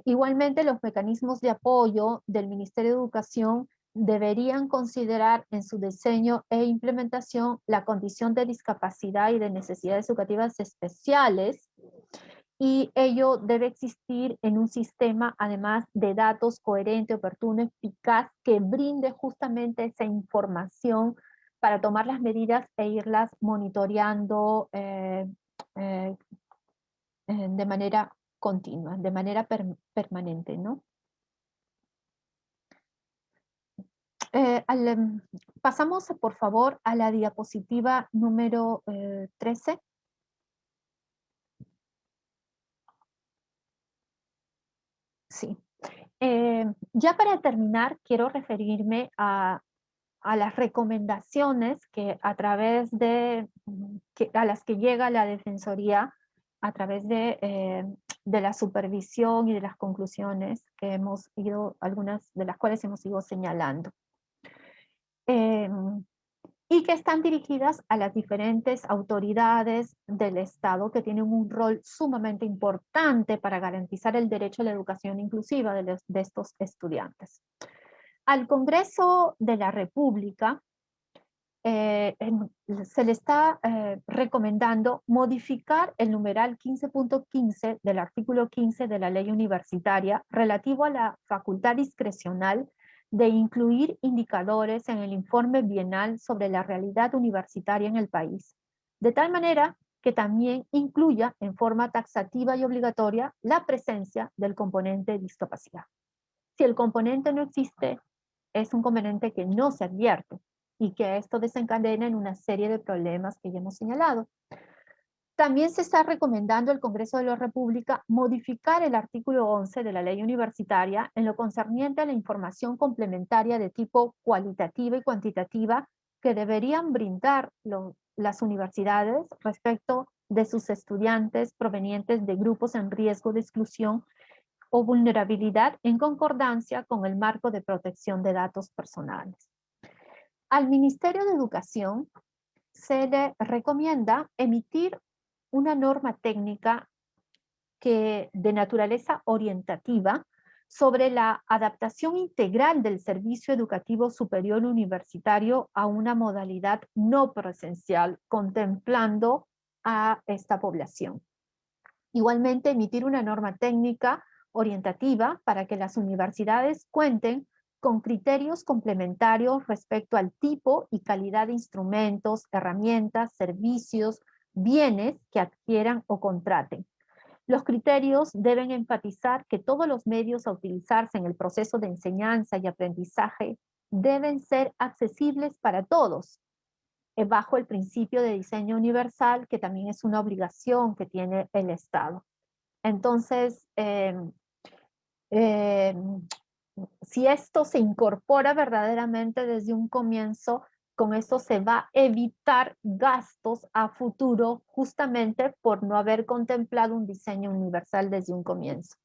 Igualmente, los mecanismos de apoyo del Ministerio de Educación deberían considerar en su diseño e implementación la condición de discapacidad y de necesidades educativas especiales, y ello debe existir en un sistema, además, de datos coherente, oportuno, eficaz, que brinde justamente esa información para tomar las medidas e irlas monitoreando de manera continua, de manera permanente, ¿no? Pasamos, por favor, a la diapositiva número 13. Sí. Ya para terminar, quiero referirme a las recomendaciones que a través de, a las que llega la Defensoría a través de la supervisión y de las conclusiones que hemos ido, algunas de las cuales hemos ido señalando. Y que están dirigidas a las diferentes autoridades del Estado que tienen un rol sumamente importante para garantizar el derecho a la educación inclusiva de estos estudiantes. Al Congreso de la República se le está recomendando modificar el numeral 15.15 del artículo 15 de la ley universitaria relativo a la facultad discrecional de incluir indicadores en el informe bienal sobre la realidad universitaria en el país, de tal manera que también incluya en forma taxativa y obligatoria la presencia del componente de discapacidad. Si el componente no existe, es un componente que no se advierte y que esto desencadena en una serie de problemas que ya hemos señalado. También se está recomendando al Congreso de la República modificar el artículo 11 de la ley universitaria en lo concerniente a la información complementaria de tipo cualitativa y cuantitativa que deberían brindar las universidades respecto de sus estudiantes provenientes de grupos en riesgo de exclusión o vulnerabilidad en concordancia con el marco de protección de datos personales. Al Ministerio de Educación se le recomienda emitir una norma técnica de naturaleza orientativa sobre la adaptación integral del servicio educativo superior universitario a una modalidad no presencial, contemplando a esta población. Igualmente, emitir una norma técnica orientativa para que las universidades cuenten con criterios complementarios respecto al tipo y calidad de instrumentos, herramientas, servicios, bienes que adquieran o contraten. Los criterios deben enfatizar que todos los medios a utilizarse en el proceso de enseñanza y aprendizaje deben ser accesibles para todos, bajo el principio de diseño universal, que también es una obligación que tiene el Estado. Entonces, si esto se incorpora verdaderamente desde un comienzo, con esto se va a evitar gastos a futuro justamente por no haber contemplado un diseño universal desde un comienzo.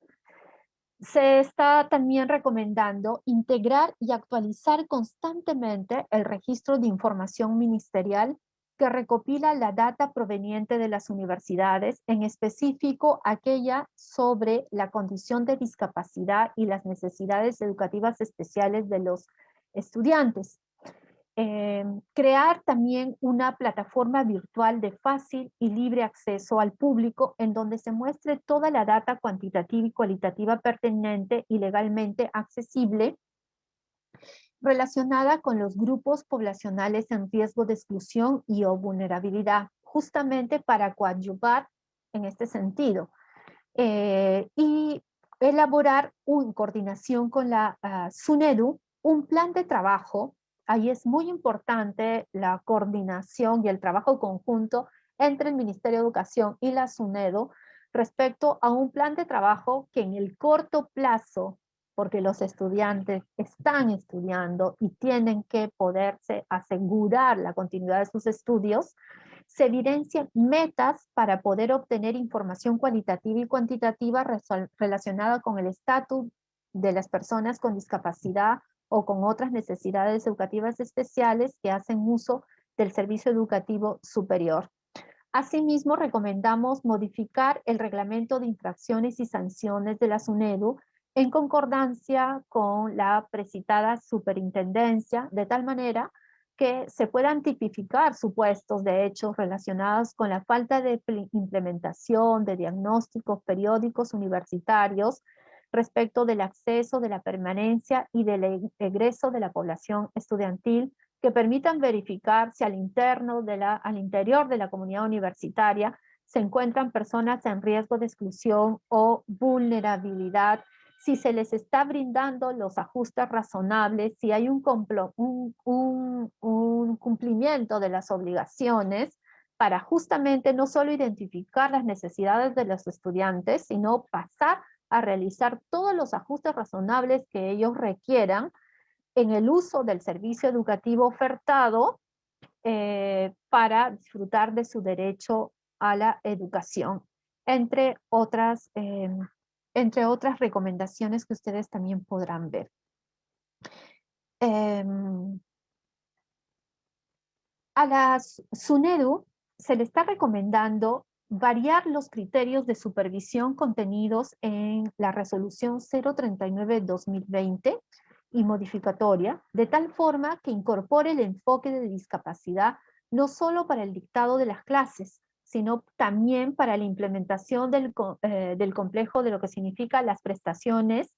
Se está también recomendando integrar y actualizar constantemente el registro de información ministerial que recopila la data proveniente de las universidades, en específico aquella sobre la condición de discapacidad y las necesidades educativas especiales de los estudiantes. Crear también una plataforma virtual de fácil y libre acceso al público en donde se muestre toda la data cuantitativa y cualitativa pertinente y legalmente accesible relacionada con los grupos poblacionales en riesgo de exclusión y o vulnerabilidad, justamente para coadyuvar en este sentido. Y elaborar en coordinación con la SUNEDU un plan de trabajo. Ahí es muy importante la coordinación y el trabajo conjunto entre el Ministerio de Educación y la SUNEDU respecto a un plan de trabajo que en el corto plazo, porque los estudiantes están estudiando y tienen que poderse asegurar la continuidad de sus estudios, se evidencian metas para poder obtener información cualitativa y cuantitativa relacionada con el estatus de las personas con discapacidad o con otras necesidades educativas especiales que hacen uso del servicio educativo superior. Asimismo, recomendamos modificar el reglamento de infracciones y sanciones de la SUNEDU en concordancia con la precitada superintendencia, de tal manera que se puedan tipificar supuestos de hechos relacionados con la falta de implementación de diagnósticos periódicos universitarios respecto del acceso, de la permanencia y del egreso de la población estudiantil, que permitan verificar si al interior de la comunidad universitaria se encuentran personas en riesgo de exclusión o vulnerabilidad, si se les está brindando los ajustes razonables, si hay un cumplimiento de las obligaciones, para justamente no solo identificar las necesidades de los estudiantes, sino pasar a realizar todos los ajustes razonables que ellos requieran en el uso del servicio educativo ofertado para disfrutar de su derecho a la educación, entre otras recomendaciones que ustedes también podrán ver. A la SUNEDU se le está recomendando variar los criterios de supervisión contenidos en la resolución 039-2020 y modificatoria, de tal forma que incorpore el enfoque de discapacidad no solo para el dictado de las clases, sino también para la implementación del complejo de lo que significa las prestaciones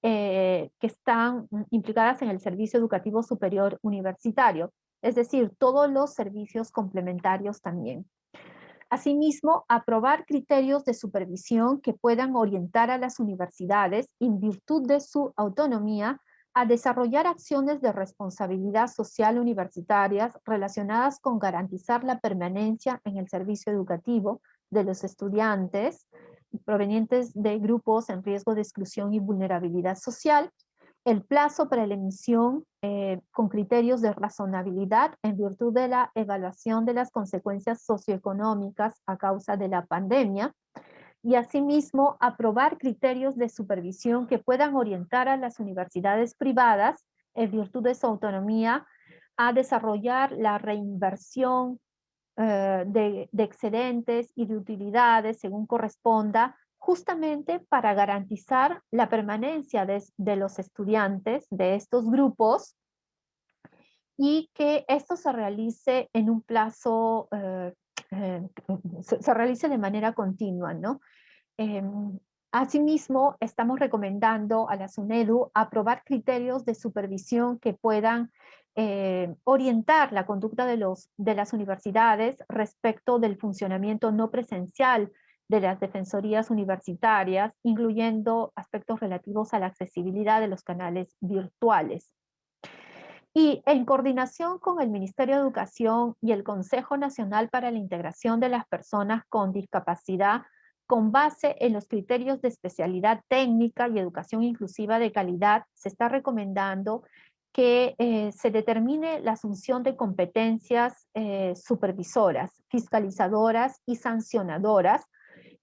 que están implicadas en el servicio educativo superior universitario, es decir, todos los servicios complementarios también. Asimismo, aprobar criterios de supervisión que puedan orientar a las universidades, en virtud de su autonomía, a desarrollar acciones de responsabilidad social universitarias relacionadas con garantizar la permanencia en el servicio educativo de los estudiantes provenientes de grupos en riesgo de exclusión y vulnerabilidad social, el plazo para la emisión con criterios de razonabilidad en virtud de la evaluación de las consecuencias socioeconómicas a causa de la pandemia, y asimismo aprobar criterios de supervisión que puedan orientar a las universidades privadas, en virtud de su autonomía, a desarrollar la reinversión de excedentes y de utilidades según corresponda, justamente para garantizar la permanencia de los estudiantes de estos grupos, y que esto se realice en un plazo, se realice de manera continua, ¿no? Asimismo, estamos recomendando a la SUNEDU aprobar criterios de supervisión que puedan orientar la conducta de las universidades respecto del funcionamiento no presencial de las defensorías universitarias, incluyendo aspectos relativos a la accesibilidad de los canales virtuales. Y en coordinación con el Ministerio de Educación y el Consejo Nacional para la Integración de las Personas con Discapacidad, con base en los criterios de especialidad técnica y educación inclusiva de calidad, se está recomendando que se determine la asunción de competencias supervisoras, fiscalizadoras y sancionadoras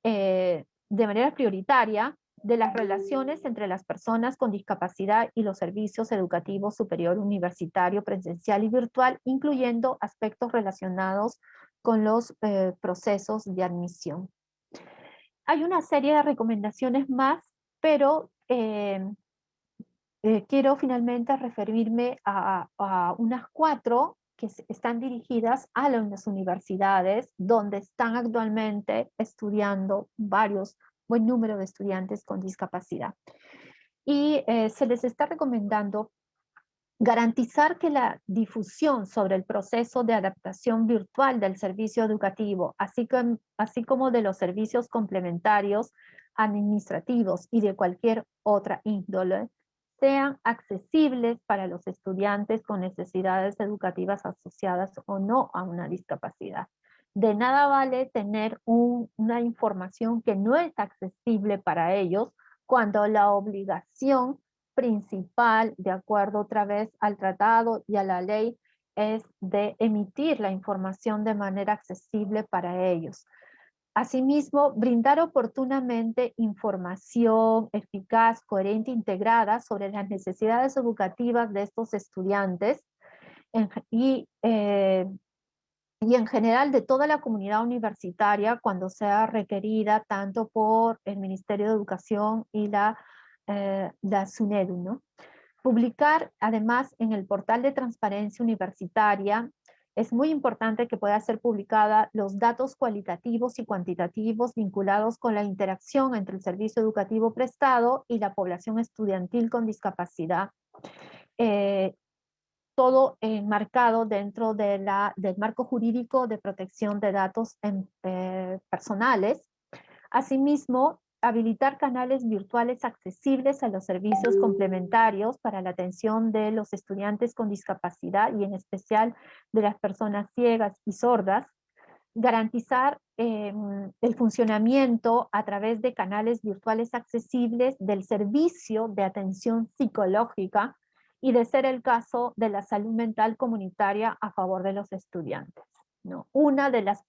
de manera prioritaria de las relaciones entre las personas con discapacidad y los servicios educativos superior universitario, presencial y virtual, incluyendo aspectos relacionados con los procesos de admisión. Hay una serie de recomendaciones más, pero quiero finalmente referirme a unas 4 que están dirigidas a las universidades, donde están actualmente estudiando buen número de estudiantes con discapacidad. Y se les está recomendando garantizar que la difusión sobre el proceso de adaptación virtual del servicio educativo, así como de los servicios complementarios administrativos y de cualquier otra índole, sean accesibles para los estudiantes con necesidades educativas asociadas o no a una discapacidad. De nada vale tener una información que no es accesible para ellos cuando la obligación principal, de acuerdo otra vez al tratado y a la ley, es de emitir la información de manera accesible para ellos. Asimismo, brindar oportunamente información eficaz, coherente, integrada sobre las necesidades educativas de estos estudiantes y en general de toda la comunidad universitaria cuando sea requerida tanto por el Ministerio de Educación y la SUNEDU, ¿no? Publicar además en el portal de transparencia universitaria. Es muy importante que pueda ser publicada los datos cualitativos y cuantitativos vinculados con la interacción entre el servicio educativo prestado y la población estudiantil con discapacidad. Todo enmarcado dentro del marco jurídico de protección de datos personales. Asimismo, habilitar canales virtuales accesibles a los servicios complementarios para la atención de los estudiantes con discapacidad y en especial de las personas ciegas y sordas. Garantizar el funcionamiento a través de canales virtuales accesibles del servicio de atención psicológica y de ser el caso de la salud mental comunitaria a favor de los estudiantes, ¿no? Una de las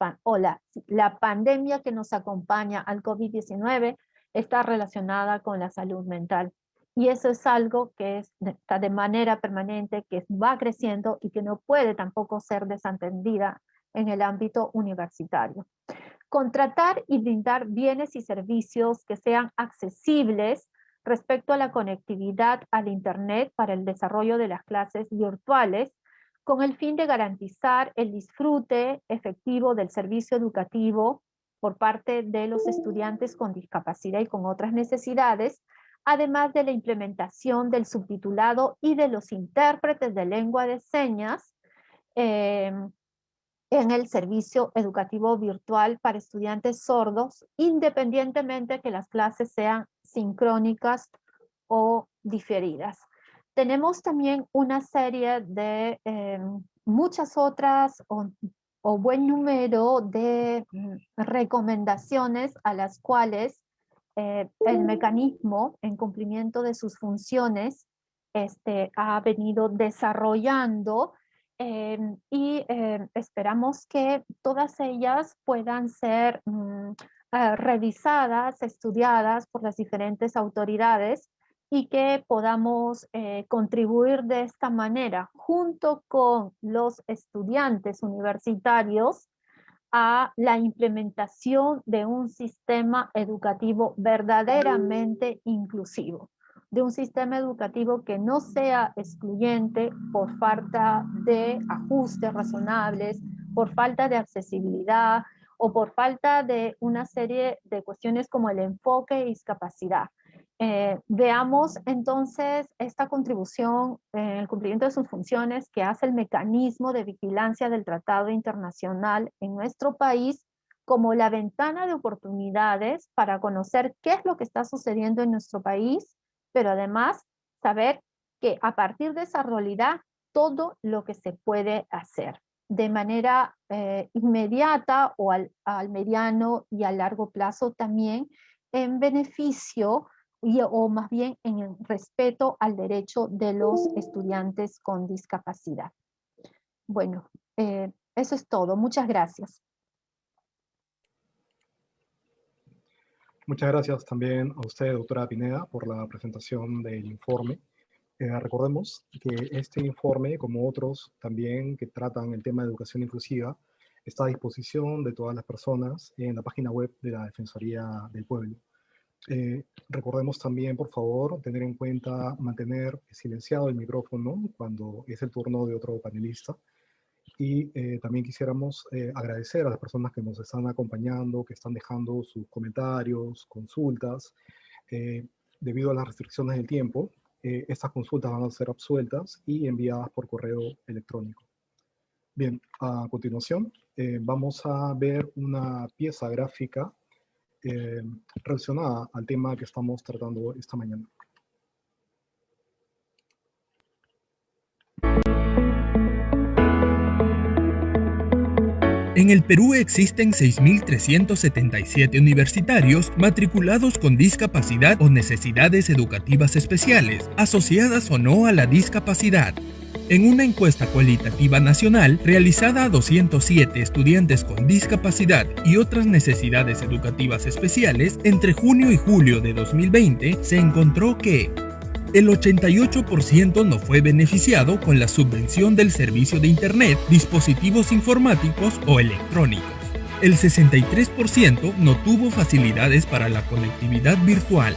la pandemia que nos acompaña al COVID-19 está relacionada con la salud mental. Y eso es algo que está de manera permanente, que va creciendo y que no puede tampoco ser desatendida en el ámbito universitario. Contratar y brindar bienes y servicios que sean accesibles respecto a la conectividad al Internet para el desarrollo de las clases virtuales, con el fin de garantizar el disfrute efectivo del servicio educativo por parte de los estudiantes con discapacidad y con otras necesidades, además de la implementación del subtitulado y de los intérpretes de lengua de señas en el servicio educativo virtual para estudiantes sordos, independientemente que las clases sean sincrónicas o diferidas. Tenemos también una serie de muchas otras o buen número de recomendaciones a las cuales el mecanismo, en cumplimiento de sus funciones, ha venido desarrollando y esperamos que todas ellas puedan ser revisadas, estudiadas por las diferentes autoridades y que podamos contribuir de esta manera junto con los estudiantes universitarios a la implementación de un sistema educativo verdaderamente inclusivo, de un sistema educativo que no sea excluyente por falta de ajustes razonables, por falta de accesibilidad o por falta de una serie de cuestiones como el enfoque y discapacidad. Veamos entonces esta contribución en el cumplimiento de sus funciones que hace el mecanismo de vigilancia del Tratado Internacional en nuestro país como la ventana de oportunidades para conocer qué es lo que está sucediendo en nuestro país, pero además saber que a partir de esa realidad todo lo que se puede hacer de manera inmediata o al mediano y a largo plazo también en beneficio o más bien en el respeto al derecho de los estudiantes con discapacidad. Bueno, eso es todo. Muchas gracias. Muchas gracias también a usted, doctora Pineda, por la presentación del informe. Recordemos que este informe, como otros también que tratan el tema de educación inclusiva, está a disposición de todas las personas en la página web de la Defensoría del Pueblo. Recordemos también, por favor, tener en cuenta mantener silenciado el micrófono cuando es el turno de otro panelista. Y también quisiéramos agradecer a las personas que nos están acompañando, que están dejando sus comentarios, consultas. Debido a las restricciones del tiempo, estas consultas van a ser absueltas y enviadas por correo electrónico. Bien, a continuación vamos a ver una pieza gráfica relacionada al tema que estamos tratando esta mañana. En el Perú existen 6.377 universitarios matriculados con discapacidad o necesidades educativas especiales, asociadas o no a la discapacidad. En una encuesta cualitativa nacional realizada a 207 estudiantes con discapacidad y otras necesidades educativas especiales entre junio y julio de 2020, se encontró que el 88% no fue beneficiado con la subvención del servicio de Internet, dispositivos informáticos o electrónicos. El 63% no tuvo facilidades para la conectividad virtual.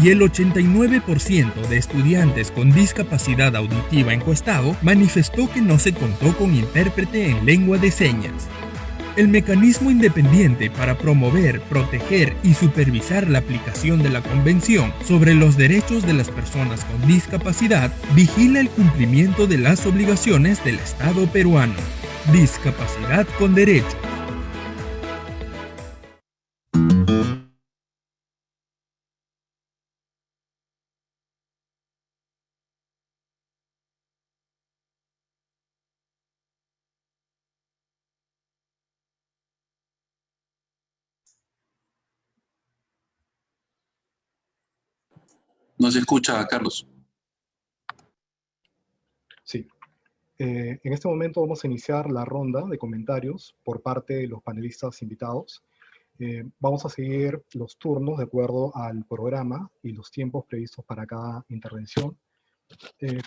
Y el 89% de estudiantes con discapacidad auditiva encuestado manifestó que no se contó con intérprete en lengua de señas. El mecanismo independiente para promover, proteger y supervisar la aplicación de la Convención sobre los Derechos de las Personas con Discapacidad vigila el cumplimiento de las obligaciones del Estado peruano. Discapacidad con derechos. No se escucha, Carlos. Sí. En este momento vamos a iniciar la ronda de comentarios por parte de los panelistas invitados. Vamos a seguir los turnos de acuerdo al programa y los tiempos previstos para cada intervención.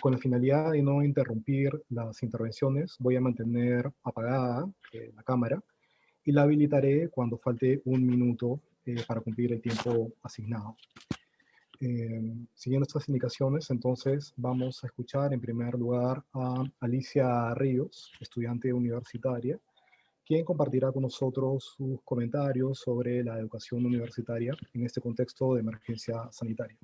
Con la finalidad de no interrumpir las intervenciones, voy a mantener apagada la cámara y la habilitaré cuando falte un minuto para cumplir el tiempo asignado. Siguiendo estas indicaciones, entonces vamos a escuchar en primer lugar a Alicia Ríos, estudiante universitaria, quien compartirá con nosotros sus comentarios sobre la educación universitaria en este contexto de emergencia sanitaria.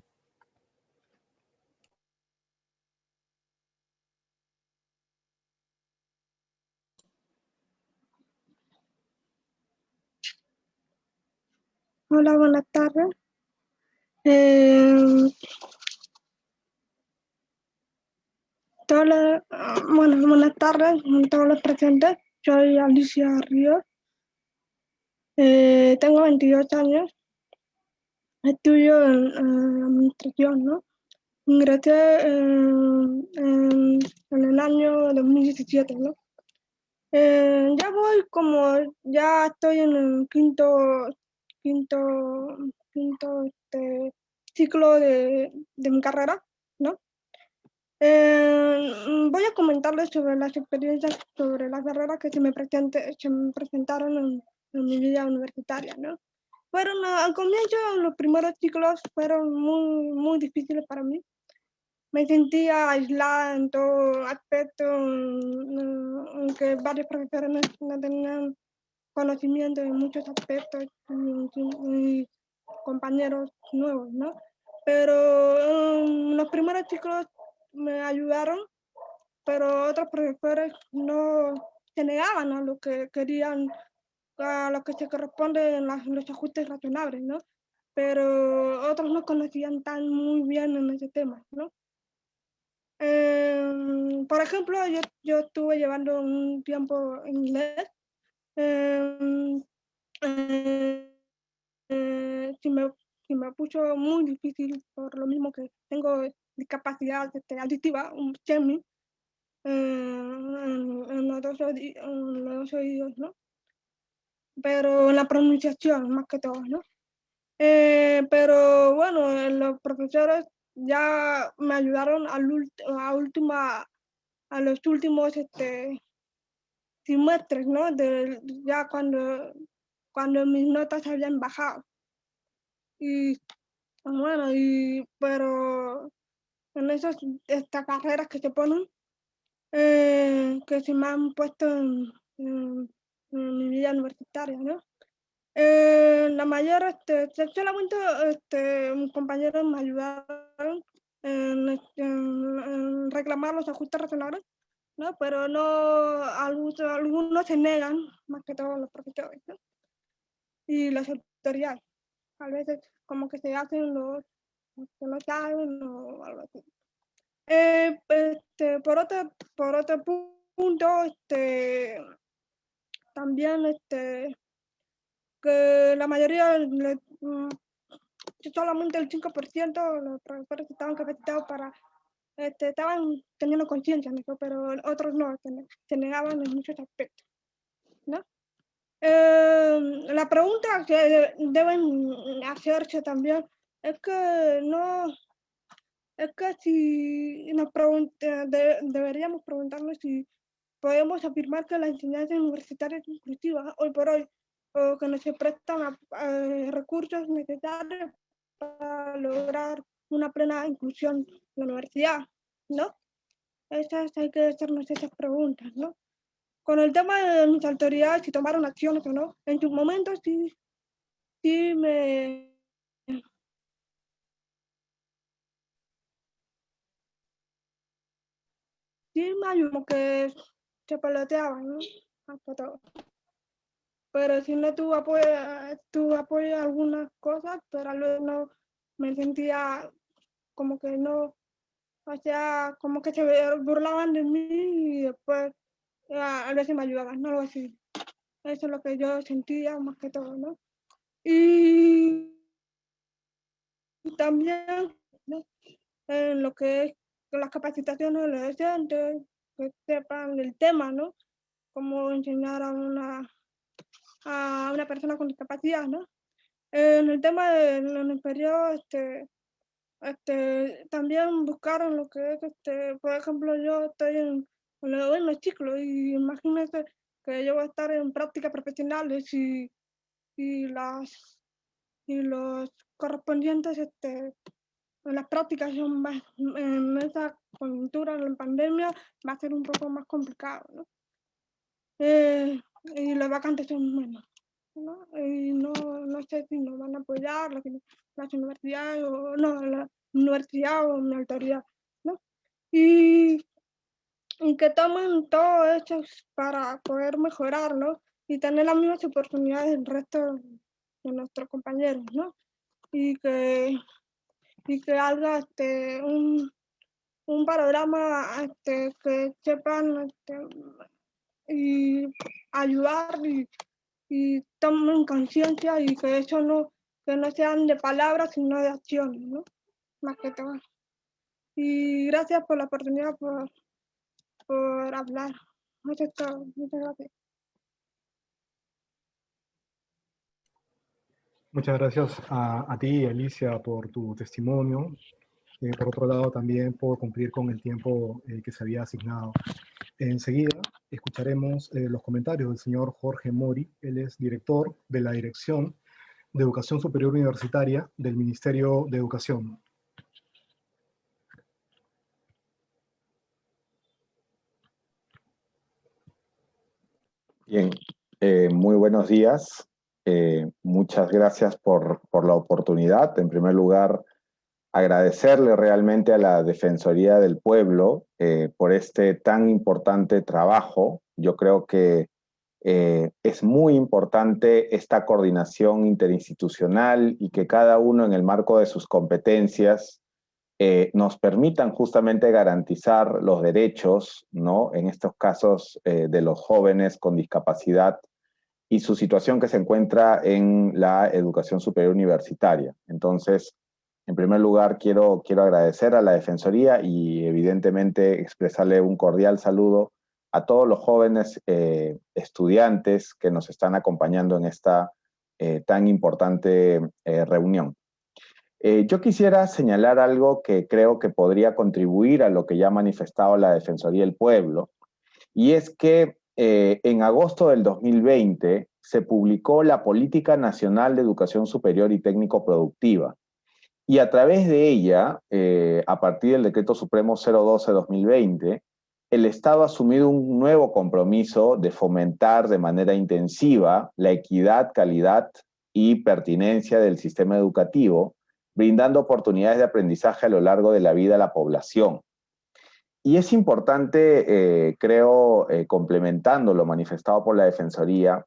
Hola, buenas tardes. Buenas tardes a todos los presentes. Soy Alicia Ríos. Tengo 22 años. Estudio en administración, ¿no? Ingresé en el año 2017, ¿no? Ya estoy en el quinto ciclo de mi carrera, ¿no? Voy a comentarles sobre las experiencias sobre las carreras que se me presentaron en mi vida universitaria, ¿no? Al comienzo, los primeros ciclos fueron muy difíciles para mí. Me sentía aislada en todo aspecto, aunque varios profesores no tenían conocimiento en muchos aspectos y compañeros nuevos, ¿no? Pero los primeros ciclos me ayudaron, pero otros profesores no se negaban a lo que querían, a lo que se corresponde en los ajustes razonables, ¿no? Pero otros no conocían tan muy bien en ese tema, ¿no? Por ejemplo, yo estuve llevando un tiempo inglés. Se me puso muy difícil por lo mismo que tengo discapacidad auditiva, un SEMI, en los dos oídos, ¿no? Pero en la pronunciación más que todo, ¿no? Pero bueno, los profesores ya me ayudaron a los últimos trimestres, ¿no? Ya cuando mis notas habían bajado. Y bueno, pero en estas carreras que se ponen, que se me han puesto en mi vida universitaria, ¿no? La mayor, solamente mis compañeros me ayudaron en reclamar los ajustes razonables, ¿no? Pero algunos se negan, más que todos los profesores, ¿no? Y las autoridades. A veces como que se hacen los que no saben o algo así. Por otro punto, también que la mayoría, solamente el 5% de los profesores estaban capacitados para, estaban teniendo conciencia, ¿no? Pero otros no, se negaban en muchos aspectos, ¿no? La pregunta que deben hacerse también es que no, es que si nos deberíamos preguntarnos si podemos afirmar que la enseñanza universitaria es inclusiva hoy por hoy, o que no se prestan recursos necesarios para lograr una plena inclusión en la universidad, ¿no? Hay que hacernos esas preguntas, ¿no? Con el tema de mis autoridades, si tomaron acciones o no, en su momento sí me ayudó, como que se peloteaban, ¿no? Hasta todo. Pero si no tuvo apoyo en algunas cosas, pero luego no me sentía como que no, o sea, como que se burlaban de mí y después a veces me ayudaban, no lo así. Eso es lo que yo sentía más que todo, ¿no? Y también, ¿no? En lo que es las capacitaciones de los docentes, que sepan el tema, ¿no? Cómo enseñar a una persona con discapacidad, ¿no? En el tema del inferior, también buscaron lo que es, por ejemplo, yo estoy en los ciclos y imagínense que yo voy a estar en prácticas profesionales y los correspondientes, en las prácticas son más, en esa coyuntura, en la pandemia, va a ser un poco más complicado, ¿no? Y las vacantes son menos, ¿no? Y no sé si nos van a apoyar las universidades o no, la universidad o mi autoridad, ¿no? Y que tomen todo esto para poder mejorar, ¿no? Y tener las mismas oportunidades del resto de nuestros compañeros, ¿no? Y que haga un panorama que sepan y ayudar y tomen conciencia y que eso que no sean de palabras sino de acciones, ¿no? Más que todo. Y gracias por la oportunidad por hablar. Muchas gracias. Muchas gracias a ti, Alicia, por tu testimonio. Por otro lado, también por cumplir con el tiempo que se había asignado. Enseguida escucharemos los comentarios del señor Jorge Mori. Él es director de la Dirección de Educación Superior Universitaria del Ministerio de Educación. Bien, muy buenos días. Muchas gracias por la oportunidad. En primer lugar, agradecerle realmente a la Defensoría del Pueblo por este tan importante trabajo. Yo creo que es muy importante esta coordinación interinstitucional y que cada uno en el marco de sus competencias nos permitan justamente garantizar los derechos, ¿no? En estos casos de los jóvenes con discapacidad y su situación que se encuentra en la educación superior universitaria. Entonces, en primer lugar, quiero agradecer a la Defensoría y evidentemente expresarle un cordial saludo a todos los jóvenes estudiantes que nos están acompañando en esta tan importante reunión. Yo quisiera señalar algo que creo que podría contribuir a lo que ya ha manifestado la Defensoría del Pueblo, y es que en agosto del 2020 se publicó la Política Nacional de Educación Superior y Técnico Productiva, y a través de ella, a partir del Decreto Supremo 012-2020, el Estado ha asumido un nuevo compromiso de fomentar de manera intensiva la equidad, calidad y pertinencia del sistema educativo, brindando oportunidades de aprendizaje a lo largo de la vida a la población. Y es importante, creo, complementando lo manifestado por la Defensoría,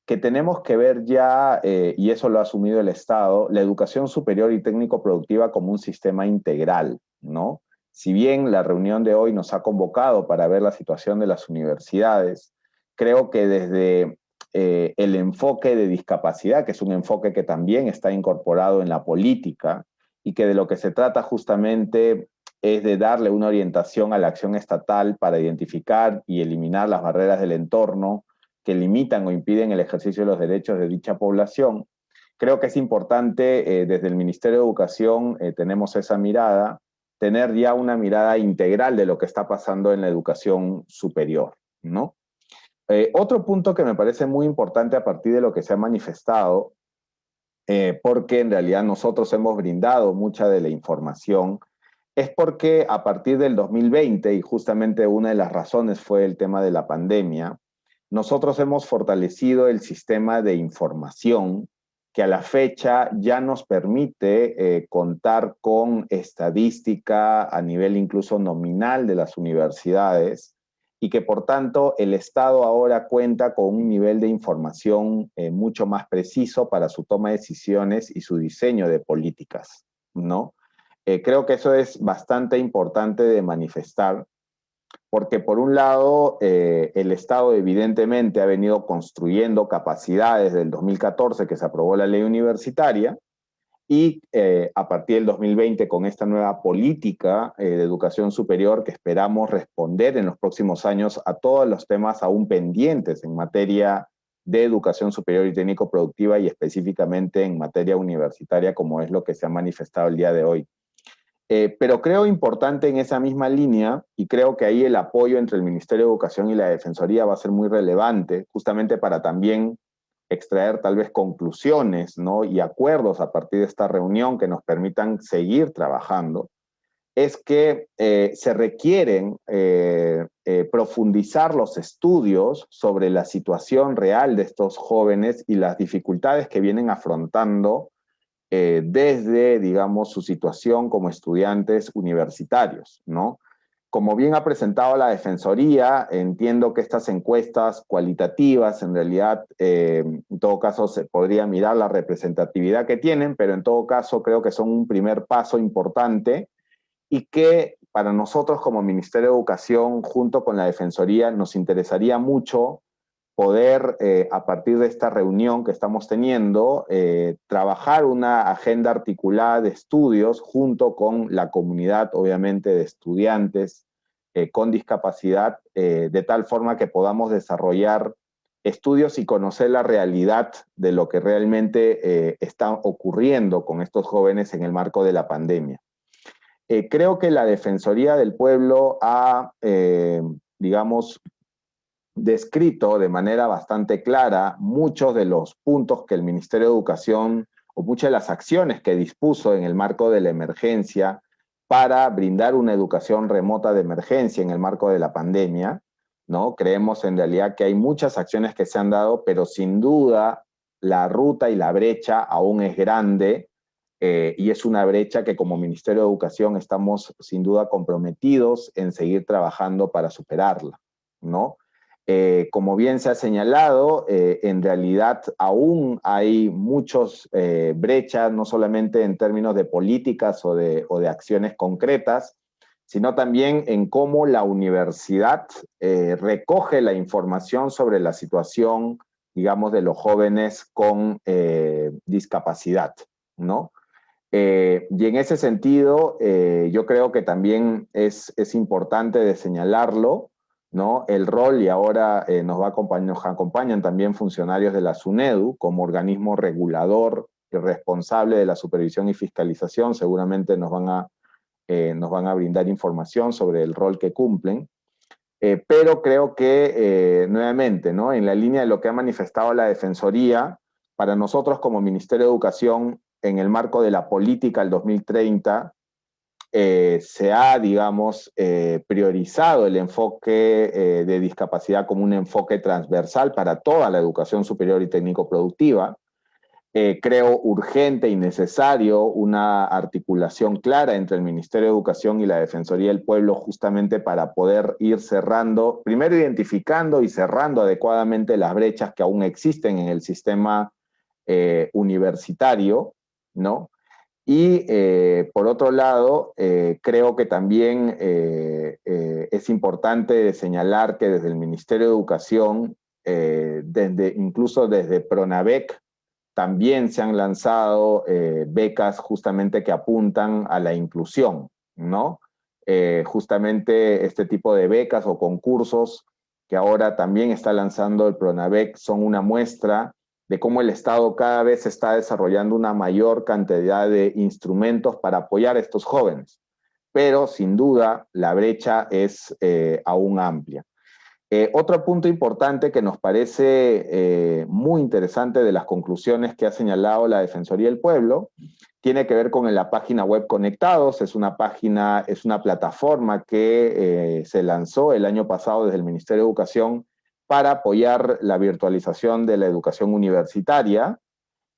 que tenemos que ver ya, y eso lo ha asumido el Estado, la educación superior y técnico-productiva como un sistema integral, ¿no? si bien la reunión de hoy nos ha convocado para ver la situación de las universidades, creo que desde el enfoque de discapacidad, que es un enfoque que también está incorporado en la política, y que de lo que se trata justamente es de darle una orientación a la acción estatal para identificar y eliminar las barreras del entorno que limitan o impiden el ejercicio de los derechos de dicha población. Creo que es importante, desde el Ministerio de Educación tenemos esa mirada, tener ya una mirada integral de lo que está pasando en la educación superior, ¿no? Otro punto que me parece muy importante a partir de lo que se ha manifestado, porque en realidad nosotros hemos brindado mucha de la información, es porque a partir del 2020, y justamente una de las razones fue el tema de la pandemia, nosotros hemos fortalecido el sistema de información que a la fecha ya nos permite contar con estadística a nivel incluso nominal de las universidades, y que por tanto el Estado ahora cuenta con un nivel de información mucho más preciso para su toma de decisiones y su diseño de políticas, ¿no? Creo que eso es bastante importante de manifestar, porque por un lado el Estado evidentemente ha venido construyendo capacidades desde el 2014 que se aprobó la ley universitaria, y a partir del 2020 con esta nueva política de educación superior que esperamos responder en los próximos años a todos los temas aún pendientes en materia de educación superior y técnico-productiva, y específicamente en materia universitaria, como es lo que se ha manifestado el día de hoy. Pero creo importante en esa misma línea, y creo que ahí el apoyo entre el Ministerio de Educación y la Defensoría va a ser muy relevante, justamente para también extraer tal vez conclusiones, ¿no?, y acuerdos a partir de esta reunión que nos permitan seguir trabajando, es que se requieren profundizar los estudios sobre la situación real de estos jóvenes y las dificultades que vienen afrontando desde, digamos, su situación como estudiantes universitarios, ¿no? Como bien ha presentado la Defensoría, entiendo que estas encuestas cualitativas, en realidad, en todo caso se podría mirar la representatividad que tienen, pero en todo caso creo que son un primer paso importante, y que para nosotros como Ministerio de Educación, junto con la Defensoría, nos interesaría mucho poder, a partir de esta reunión que estamos teniendo, trabajar una agenda articulada de estudios junto con la comunidad, obviamente, de estudiantes con discapacidad, de tal forma que podamos desarrollar estudios y conocer la realidad de lo que realmente está ocurriendo con estos jóvenes en el marco de la pandemia. Creo que la Defensoría del Pueblo ha, digamos, descrito de manera bastante clara muchos de los puntos que el Ministerio de Educación, o muchas de las acciones que dispuso en el marco de la emergencia para brindar una educación remota de emergencia en el marco de la pandemia, ¿no? Creemos en realidad que hay muchas acciones que se han dado, pero sin duda la ruta y la brecha aún es grande, y es una brecha que como Ministerio de Educación estamos sin duda comprometidos en seguir trabajando para superarla, ¿no? Como bien se ha señalado, en realidad aún hay muchas brechas, no solamente en términos de políticas o de acciones concretas, sino también en cómo la universidad recoge la información sobre la situación, digamos, de los jóvenes con discapacidad, ¿no? Y en ese sentido, yo creo que también es importante de señalarlo, ¿no? El rol, y ahora nos acompañan también funcionarios de la SUNEDU como organismo regulador y responsable de la supervisión y fiscalización. Seguramente nos van a brindar información sobre el rol que cumplen. Pero creo que, nuevamente, ¿no?, en la línea de lo que ha manifestado la Defensoría, para nosotros como Ministerio de Educación, en el marco de la política del 2030, se ha, digamos, priorizado el enfoque de discapacidad como un enfoque transversal para toda la educación superior y técnico-productiva. Creo urgente y necesario una articulación clara entre el Ministerio de Educación y la Defensoría del Pueblo, justamente para poder ir cerrando, primero identificando y cerrando adecuadamente las brechas que aún existen en el sistema universitario, ¿no? Y por otro lado, creo que también es importante señalar que desde el Ministerio de Educación, incluso desde Pronavec, también se han lanzado becas justamente que apuntan a la inclusión, ¿no? Justamente este tipo de becas o concursos que ahora también está lanzando el Pronavec son una muestra de cómo el Estado cada vez está desarrollando una mayor cantidad de instrumentos para apoyar a estos jóvenes. Pero sin duda la brecha es aún amplia. Otro punto importante que nos parece muy interesante de las conclusiones que ha señalado la Defensoría del Pueblo tiene que ver con la página web Conectados. Es una plataforma que se lanzó el año pasado desde el Ministerio de Educación para apoyar la virtualización de la educación universitaria.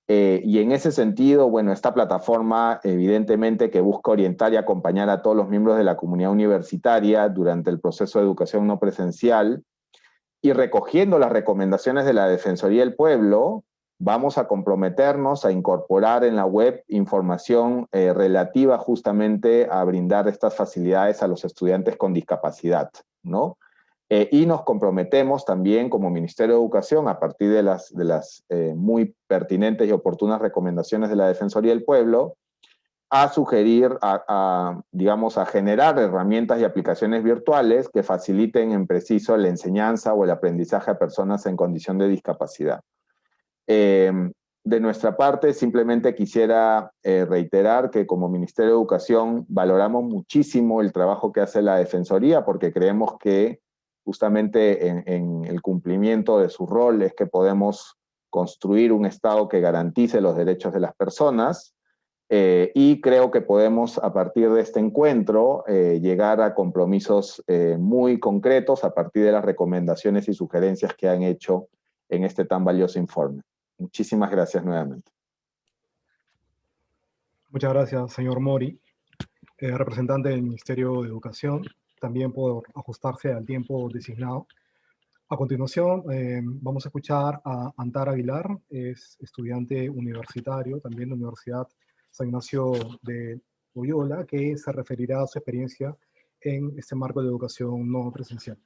Y en ese sentido, bueno, esta plataforma evidentemente que busca orientar y acompañar a todos los miembros de la comunidad universitaria durante el proceso de educación no presencial, y recogiendo las recomendaciones de la Defensoría del Pueblo, vamos a comprometernos a incorporar en la web información relativa justamente a brindar estas facilidades a los estudiantes con discapacidad, ¿no? Y nos comprometemos también como Ministerio de Educación, a partir de las muy pertinentes y oportunas recomendaciones de la Defensoría del Pueblo, a sugerir, digamos, a generar herramientas y aplicaciones virtuales que faciliten en preciso la enseñanza o el aprendizaje a personas en condición de discapacidad. De nuestra parte, simplemente quisiera reiterar que como Ministerio de Educación valoramos muchísimo el trabajo que hace la Defensoría, porque creemos que justamente en el cumplimiento de su rol es que podemos construir un Estado que garantice los derechos de las personas, y creo que podemos a partir de este encuentro llegar a compromisos muy concretos a partir de las recomendaciones y sugerencias que han hecho en este tan valioso informe. Muchísimas gracias nuevamente. Muchas gracias, señor Mori, representante del Ministerio de Educación, también por ajustarse al tiempo designado. A continuación, vamos a escuchar a Antar Aguilar, es estudiante universitario, también de la Universidad San Ignacio de Loyola, que se referirá a su experiencia en este marco de educación no presencial.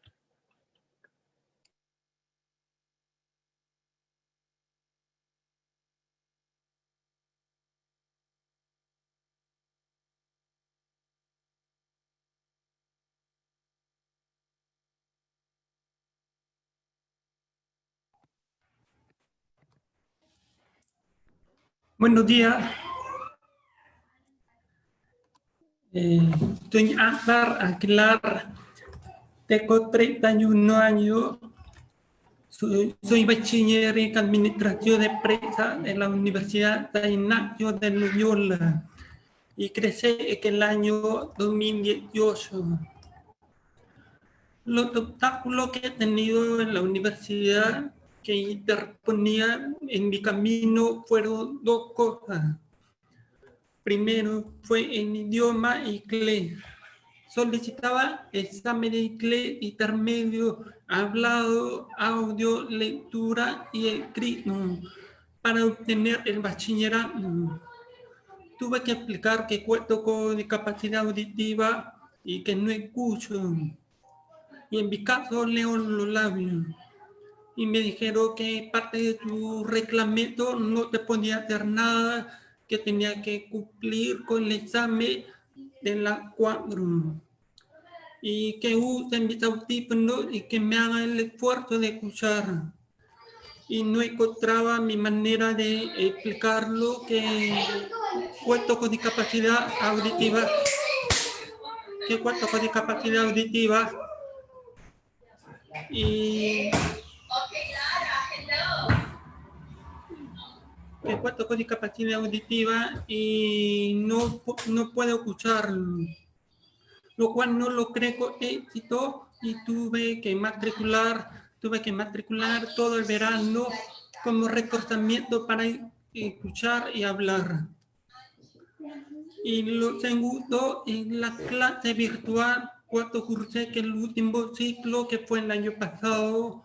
Buenos días. Soy Antar Aguilar, tengo 31 años, soy bachiller en Administración de Empresas en la Universidad San Ignacio de Loyola y crecí en el año 2018. Los obstáculos que he tenido en la universidad que interponían en mi camino fueron dos cosas. Primero fue en idioma inglés. Solicitaba examen de inglés intermedio, hablado, audio, lectura y escrito para obtener el bachillerato. Tuve que explicar que cuento con discapacidad auditiva y que no escucho. Y en mi caso leo los labios. Y me dijeron que parte de tu reglamento no te podía hacer nada, que tenía que cumplir con el examen de la 4 y que usen mis audífonos y que me hagan el esfuerzo de escuchar. Y no encontraba mi manera de explicarlo, que cuento con discapacidad auditiva, y cuento con discapacidad auditiva y no puedo escucharlo, lo cual no lo creo con éxito y tuve que matricular todo el verano como reforzamiento para escuchar y hablar. Y lo segundo, en la clase virtual, cuando cursé que el último ciclo, que fue el año pasado,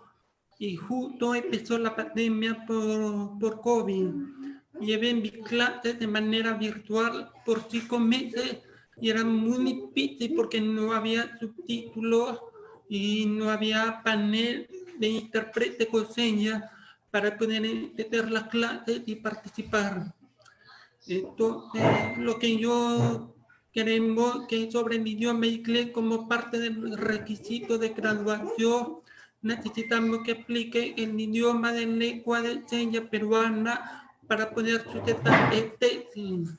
y justo empezó la pandemia por COVID. llevé mis clases de manera virtual por 5 meses y era muy difícil porque no había subtítulos y no había panel de intérprete con señas para poder entender las clases y participar. Entonces, lo que yo queremos que sobre el idioma inglés como parte del requisito de graduación, necesitamos que aplique el idioma de lengua de señas peruana para poder sustentar el tesis.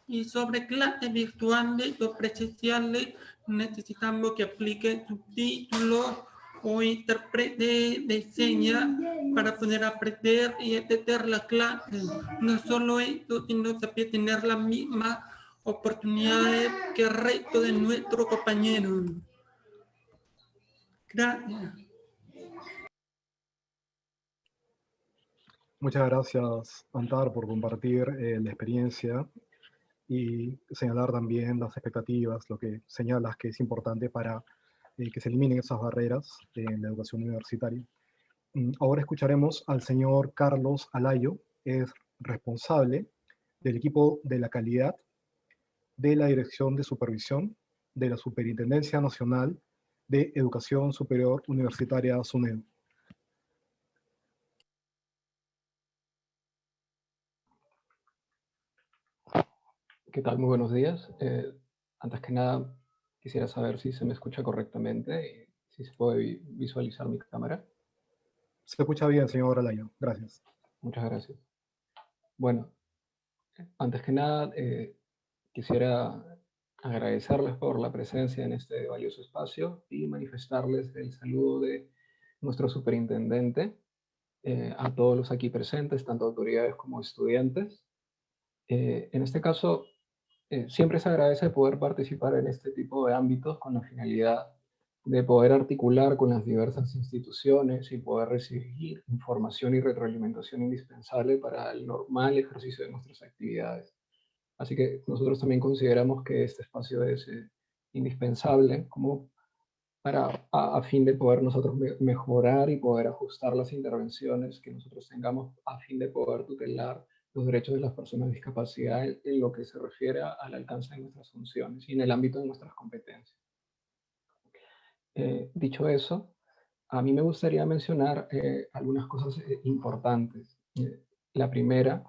Y sobre clases virtuales o presenciales, necesitamos que aplique subtítulos o intérprete de señas para poder aprender y entender la clase. No solo esto, sino también tener las mismas oportunidades que el resto de nuestros compañeros. Gracias. Muchas gracias, Antar, por compartir la experiencia y señalar también las expectativas, lo que señalas que es importante para que se eliminen esas barreras en la educación universitaria. Ahora escucharemos al señor Carlos Alayo, es responsable del equipo de la calidad de la Dirección de Supervisión de la Superintendencia Nacional de Educación Superior Universitaria SUNEDU. ¿Qué tal? Muy buenos días. Antes que nada, quisiera saber si se me escucha correctamente y si se puede visualizar mi cámara. Se escucha bien, señor Alayo. Gracias. Muchas gracias. Bueno, antes que nada, quisiera agradecerles por la presencia en este valioso espacio y manifestarles el saludo de nuestro superintendente a todos los aquí presentes, tanto autoridades como estudiantes. En este caso, siempre se agradece poder participar en este tipo de ámbitos con la finalidad de poder articular con las diversas instituciones y poder recibir información y retroalimentación indispensable para el normal ejercicio de nuestras actividades. Así que nosotros también consideramos que este espacio es indispensable como a fin de poder nosotros mejorar y poder ajustar las intervenciones que nosotros tengamos a fin de poder tutelar los derechos de las personas con discapacidad en lo que se refiere al alcance de nuestras funciones y en el ámbito de nuestras competencias. Dicho eso, a mí me gustaría mencionar algunas cosas importantes. La primera,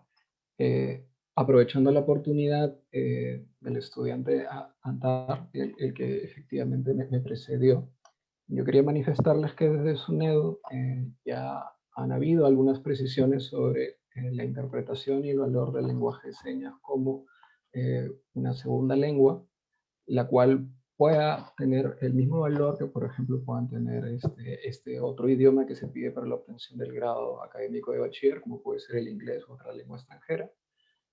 aprovechando la oportunidad del estudiante Antar, el que efectivamente me precedió, yo quería manifestarles que desde SUNEDU ya han habido algunas precisiones sobre la interpretación y el valor del lenguaje de señas como una segunda lengua, la cual pueda tener el mismo valor que, por ejemplo, puedan tener este otro idioma que se pide para la obtención del grado académico de bachiller, como puede ser el inglés u otra lengua extranjera,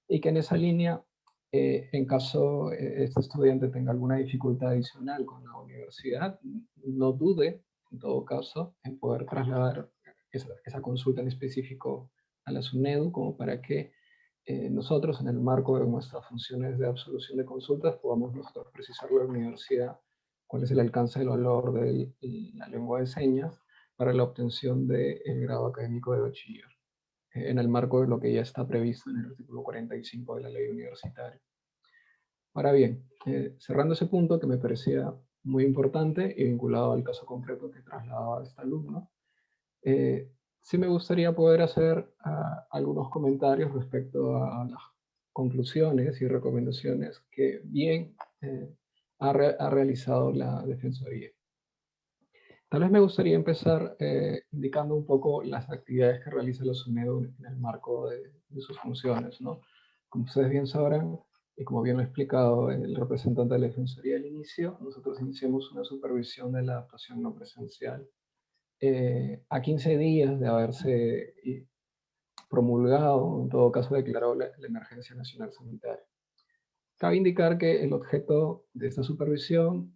y que en esa línea, en caso este estudiante tenga alguna dificultad adicional con la universidad, no dude, en todo caso, en poder trasladar esa consulta en específico a la SUNEDU, como para que nosotros, en el marco de nuestras funciones de absolución de consultas, podamos nosotros precisarle a la universidad cuál es el alcance del valor de la lengua de señas para la obtención del grado académico de bachiller, en el marco de lo que ya está previsto en el artículo 45 de la ley universitaria. Ahora bien, cerrando ese punto que me parecía muy importante y vinculado al caso concreto que trasladaba este alumno, sí me gustaría poder hacer algunos comentarios respecto a las conclusiones y recomendaciones que bien ha realizado la Defensoría. Tal vez me gustaría empezar indicando un poco las actividades que realiza la SUNEDU en el marco de sus funciones, ¿no? Como ustedes bien sabrán, y como bien lo ha explicado el representante de la Defensoría al inicio, nosotros iniciamos una supervisión de la adaptación no presencial a 15 días de haberse promulgado, en todo caso declarado la emergencia nacional sanitaria. Cabe indicar que el objeto de esta supervisión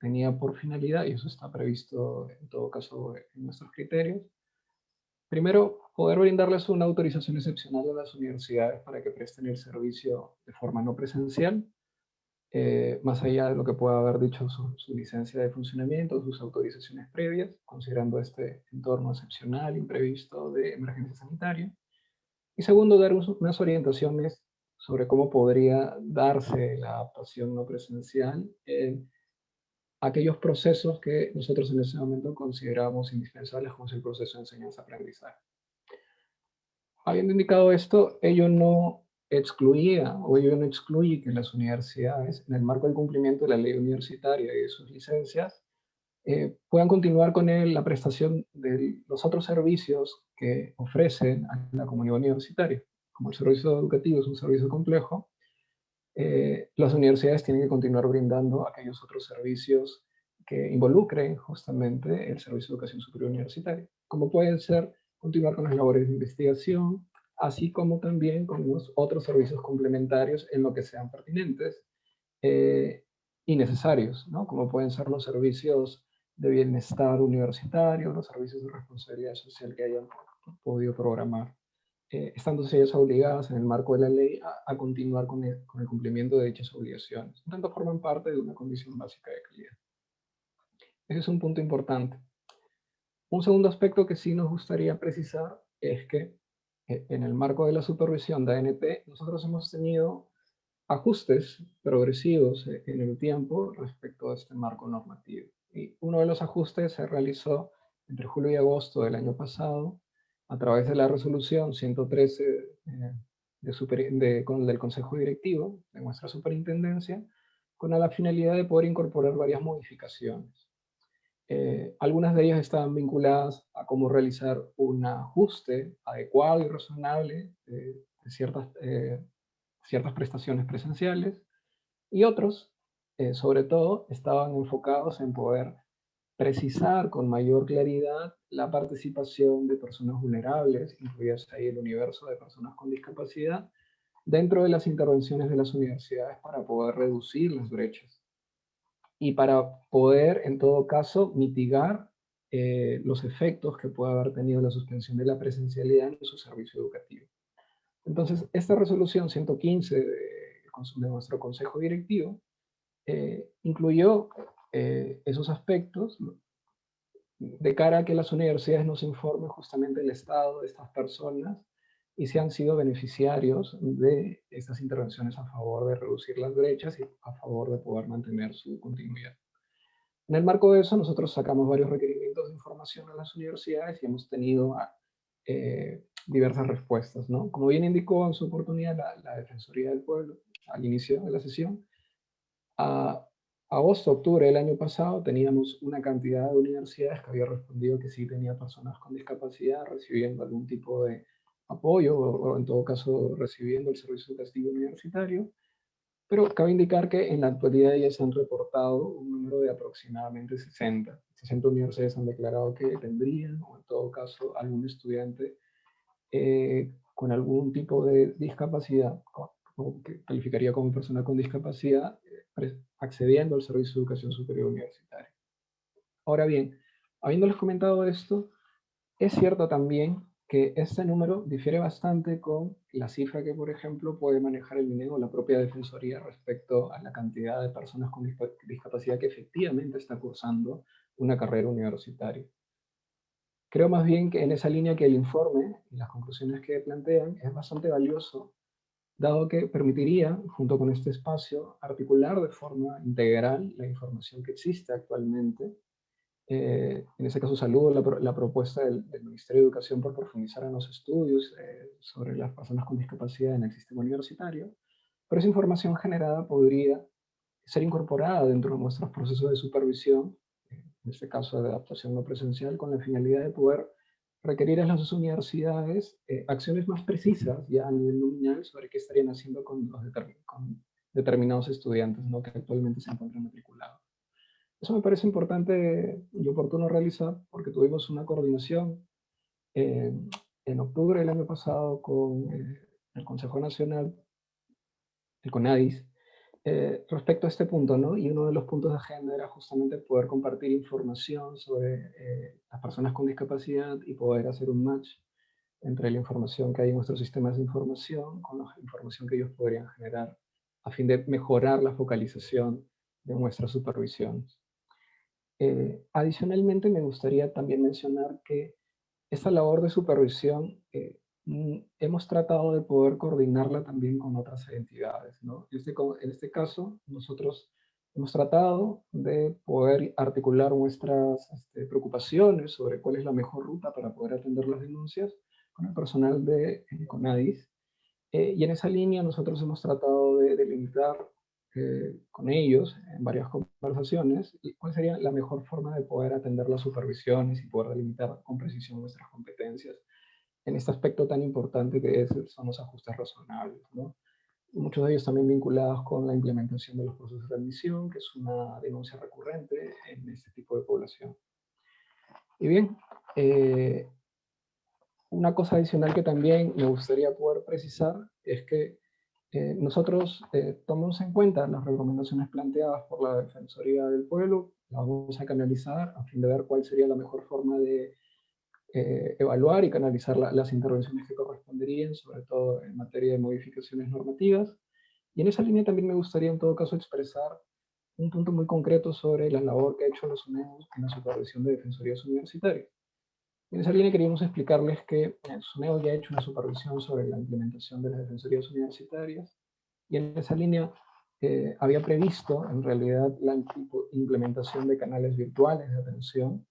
tenía por finalidad, y eso está previsto en todo caso en nuestros criterios, primero, poder brindarles una autorización excepcional a las universidades para que presten el servicio de forma no presencial, más allá de lo que pueda haber dicho su licencia de funcionamiento, sus autorizaciones previas, considerando este entorno excepcional, imprevisto de emergencia sanitaria. Y segundo, dar unas orientaciones sobre cómo podría darse la adaptación no presencial en aquellos procesos que nosotros en ese momento consideramos indispensables, como es el proceso de enseñanza-aprendizaje. Habiendo indicado esto, ello no excluye que las universidades, en el marco del cumplimiento de la ley universitaria y de sus licencias, puedan continuar con la prestación de los otros servicios que ofrecen a la comunidad universitaria. Como el servicio educativo es un servicio complejo, las universidades tienen que continuar brindando aquellos otros servicios que involucren justamente el servicio de educación superior universitaria, como pueden ser continuar con las labores de investigación, así como también con los otros servicios complementarios en lo que sean pertinentes y necesarios, ¿no? Como pueden ser los servicios de bienestar universitario, los servicios de responsabilidad social que hayan podido programar, estando ellas obligadas en el marco de la ley a continuar con el cumplimiento de dichas obligaciones. En tanto forman parte de una condición básica de calidad. Ese es un punto importante. Un segundo aspecto que sí nos gustaría precisar es que en el marco de la supervisión de ANP, nosotros hemos tenido ajustes progresivos en el tiempo respecto a este marco normativo. Y uno de los ajustes se realizó entre julio y agosto del año pasado a través de la resolución 113 del Consejo Directivo de nuestra superintendencia, con la finalidad de poder incorporar varias modificaciones. Algunas de ellas estaban vinculadas a cómo realizar un ajuste adecuado y razonable de ciertas prestaciones presenciales, y otros, sobre todo, estaban enfocados en poder precisar con mayor claridad la participación de personas vulnerables, incluidas ahí el universo de personas con discapacidad, dentro de las intervenciones de las universidades para poder reducir las brechas y para poder, en todo caso, mitigar los efectos que puede haber tenido la suspensión de la presencialidad en su servicio educativo. Entonces, esta resolución 115 de nuestro Consejo Directivo incluyó esos aspectos de cara a que las universidades nos informen justamente el estado de estas personas y si han sido beneficiarios de estas intervenciones a favor de reducir las brechas y a favor de poder mantener su continuidad. En el marco de eso, nosotros sacamos varios requerimientos de información a las universidades y hemos tenido diversas respuestas, ¿no? Como bien indicó en su oportunidad la Defensoría del Pueblo al inicio de la sesión, a agosto-octubre del año pasado teníamos una cantidad de universidades que había respondido que sí tenía personas con discapacidad recibiendo algún tipo de apoyo o en todo caso recibiendo el servicio educativo universitario, pero cabe indicar que en la actualidad ya se han reportado un número de aproximadamente 60. 60 universidades han declarado que tendrían, o en todo caso, algún estudiante con algún tipo de discapacidad, que calificaría como persona con discapacidad, accediendo al servicio de educación superior universitaria. Ahora bien, habiéndoles comentado esto, es cierto también que este número difiere bastante con la cifra que, por ejemplo, puede manejar el INEO o la propia Defensoría respecto a la cantidad de personas con discapacidad que efectivamente está cursando una carrera universitaria. Creo más bien que en esa línea que el informe y las conclusiones que plantean es bastante valioso, dado que permitiría, junto con este espacio, articular de forma integral la información que existe actualmente. En ese caso saludo la propuesta del Ministerio de Educación por profundizar en los estudios sobre las personas con discapacidad en el sistema universitario, pero esa información generada podría ser incorporada dentro de nuestros procesos de supervisión, en este caso de adaptación no presencial, con la finalidad de poder requerir a las universidades acciones más precisas ya a nivel nominal sobre qué estarían haciendo con determinados estudiantes, ¿no?, que actualmente se encuentran matriculados. Eso me parece importante y oportuno realizar porque tuvimos una coordinación en octubre del año pasado con el Consejo Nacional, el CONADIS, respecto a este punto, ¿no? Y uno de los puntos de agenda era justamente poder compartir información sobre las personas con discapacidad y poder hacer un match entre la información que hay en nuestros sistemas de información con la información que ellos podrían generar a fin de mejorar la focalización de nuestras supervisiones. Adicionalmente, me gustaría también mencionar que esta labor de supervisión hemos tratado de poder coordinarla también con otras entidades, ¿no? En este caso, nosotros hemos tratado de poder articular nuestras preocupaciones sobre cuál es la mejor ruta para poder atender las denuncias con el personal de CONADIS. Y en esa línea nosotros hemos tratado de delimitar con ellos en varias conversaciones cuál sería la mejor forma de poder atender las supervisiones y poder delimitar con precisión nuestras competencias en este aspecto tan importante que son los ajustes razonables, ¿no? Muchos de ellos también vinculados con la implementación de los procesos de admisión, que es una denuncia recurrente en este tipo de población. Y bien, una cosa adicional que también me gustaría poder precisar es que nosotros tomamos en cuenta las recomendaciones planteadas por la Defensoría del Pueblo, las vamos a canalizar a fin de ver cuál sería la mejor forma de evaluar y canalizar las intervenciones que corresponderían, sobre todo en materia de modificaciones normativas. Y en esa línea también me gustaría en todo caso expresar un punto muy concreto sobre la labor que ha hecho los SUNEDUs en la supervisión de defensorías universitarias. En esa línea queríamos explicarles que el SUNEDU ya ha hecho una supervisión sobre la implementación de las defensorías universitarias y en esa línea había previsto en realidad la implementación de canales virtuales de atención.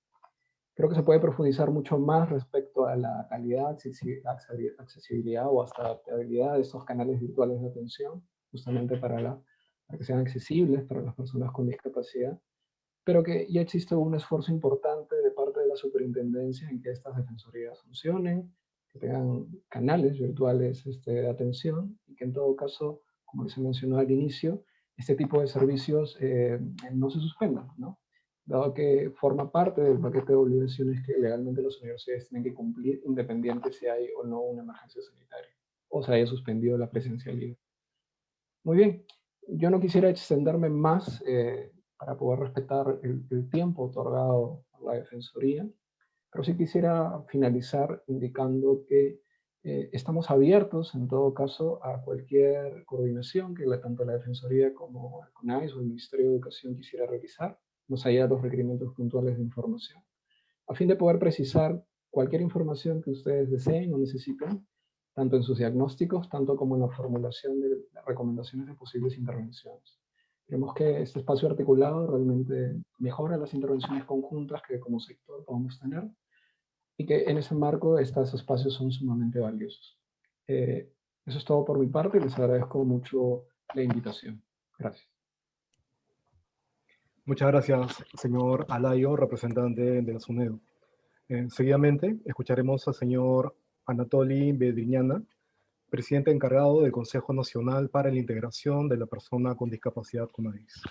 Creo que se puede profundizar mucho más respecto a la calidad, accesibilidad o hasta adaptabilidad de estos canales virtuales de atención, justamente para que sean accesibles para las personas con discapacidad, pero que ya existe un esfuerzo importante de parte de la superintendencia en que estas defensorías funcionen, que tengan canales virtuales de atención y que en todo caso, como se mencionó al inicio, este tipo de servicios no se suspendan, ¿no? Dado que forma parte del paquete de obligaciones que legalmente las universidades tienen que cumplir, independiente si hay o no una emergencia sanitaria, o se haya suspendido la presencialidad. Muy bien, yo no quisiera extenderme más para poder respetar el tiempo otorgado por la Defensoría, pero sí quisiera finalizar indicando que estamos abiertos, en todo caso, a cualquier coordinación que tanto la Defensoría como el CONAIS o el Ministerio de Educación quisiera realizar, más allá de los requerimientos puntuales de información, a fin de poder precisar cualquier información que ustedes deseen o necesiten, tanto en sus diagnósticos, tanto como en la formulación de recomendaciones de posibles intervenciones. Creemos que este espacio articulado realmente mejora las intervenciones conjuntas que como sector podemos tener y que en ese marco estos espacios son sumamente valiosos. Eso es todo por mi parte y les agradezco mucho la invitación. Gracias. Muchas gracias, señor Alayo, representante de la SUNEDU. Seguidamente, escucharemos al señor Anatoly Bedriñana, presidente encargado del Consejo Nacional para la Integración de la Persona con Discapacidad CONADIS.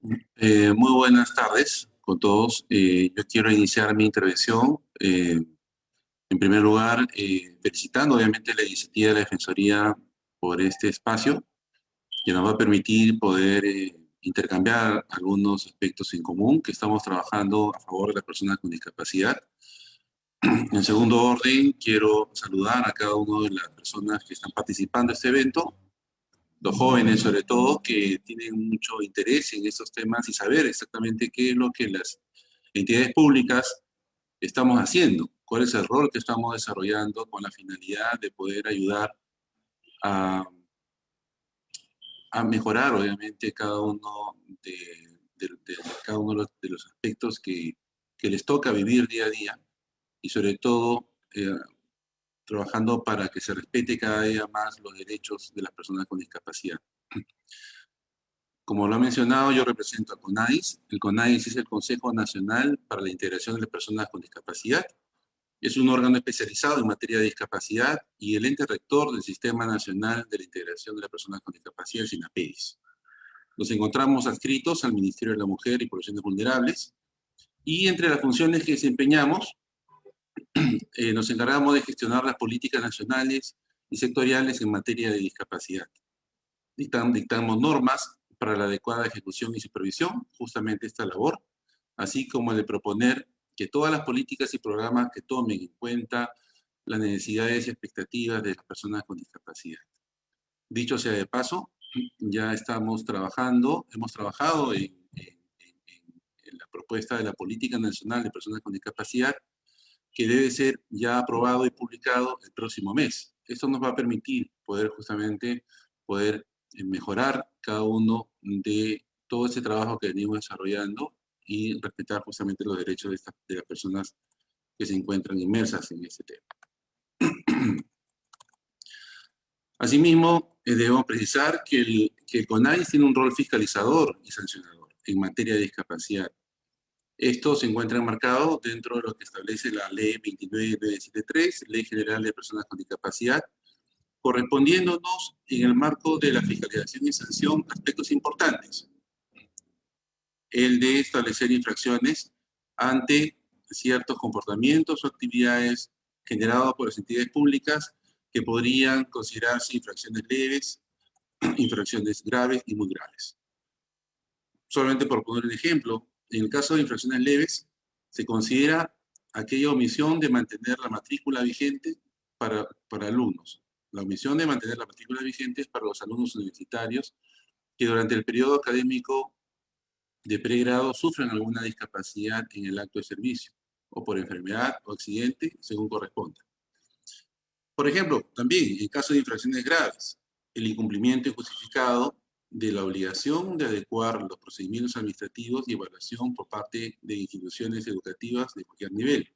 Muy buenas tardes con todos. Yo quiero iniciar mi intervención, en primer lugar, felicitando obviamente la iniciativa de la Defensoría por este espacio, que nos va a permitir poder intercambiar algunos aspectos en común, que estamos trabajando a favor de las personas con discapacidad. En segundo orden, quiero saludar a cada una de las personas que están participando en este evento, los jóvenes sobre todo, que tienen mucho interés en estos temas y saber exactamente qué es lo que las entidades públicas estamos haciendo, cuál es el rol que estamos desarrollando con la finalidad de poder ayudar a mejorar, obviamente, cada uno cada uno de los aspectos que les toca vivir día a día y sobre todo trabajando para que se respete cada día más los derechos de las personas con discapacidad. Como lo ha mencionado, yo represento a CONADIS. El CONADIS es el Consejo Nacional para la Integración de las Personas con Discapacidad. Es un órgano especializado en materia de discapacidad y el ente rector del Sistema Nacional de la Integración de las Personas con Discapacidad, SINAPEDIS. Nos encontramos adscritos al Ministerio de la Mujer y Poblaciones Vulnerables y entre las funciones que desempeñamos, nos encargamos de gestionar las políticas nacionales y sectoriales en materia de discapacidad. Dictamos normas para la adecuada ejecución y supervisión, justamente esta labor, así como el de proponer que todas las políticas y programas que tomen en cuenta las necesidades y expectativas de las personas con discapacidad. Dicho sea de paso, ya hemos trabajado en la propuesta de la Política Nacional de Personas con Discapacidad, que debe ser ya aprobado y publicado el próximo mes. Esto nos va a permitir poder justamente mejorar cada uno de todo este trabajo que venimos desarrollando y respetar justamente los derechos de las personas que se encuentran inmersas en este tema. Asimismo, debemos precisar que el CONADIS tiene un rol fiscalizador y sancionador en materia de discapacidad. Esto se encuentra enmarcado dentro de lo que establece la Ley 29973, Ley General de Personas con Discapacidad, correspondiéndonos en el marco de la fiscalización y sanción aspectos importantes. El de establecer infracciones ante ciertos comportamientos o actividades generados por las entidades públicas que podrían considerarse infracciones leves, infracciones graves y muy graves. Solamente por poner un ejemplo, en el caso de infracciones leves, se considera aquella omisión de mantener la matrícula vigente para alumnos. La omisión de mantener la matrícula vigente es para los alumnos universitarios que durante el periodo académico de pregrado sufren alguna discapacidad en el acto de servicio, o por enfermedad o accidente, según corresponda. Por ejemplo, también en caso de infracciones graves, el incumplimiento injustificado de la obligación de adecuar los procedimientos administrativos y evaluación por parte de instituciones educativas de cualquier nivel.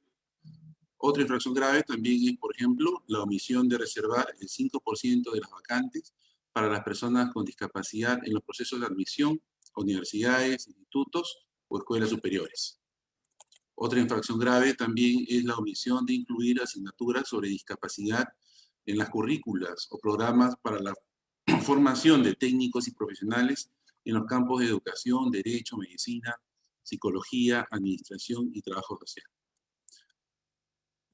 Otra infracción grave también es, por ejemplo, la omisión de reservar el 5% de las vacantes para las personas con discapacidad en los procesos de admisión a universidades, institutos o escuelas superiores. Otra infracción grave también es la omisión de incluir asignaturas sobre discapacidad en las currículas o programas para la formación de técnicos y profesionales en los campos de educación, derecho, medicina, psicología, administración y trabajo social.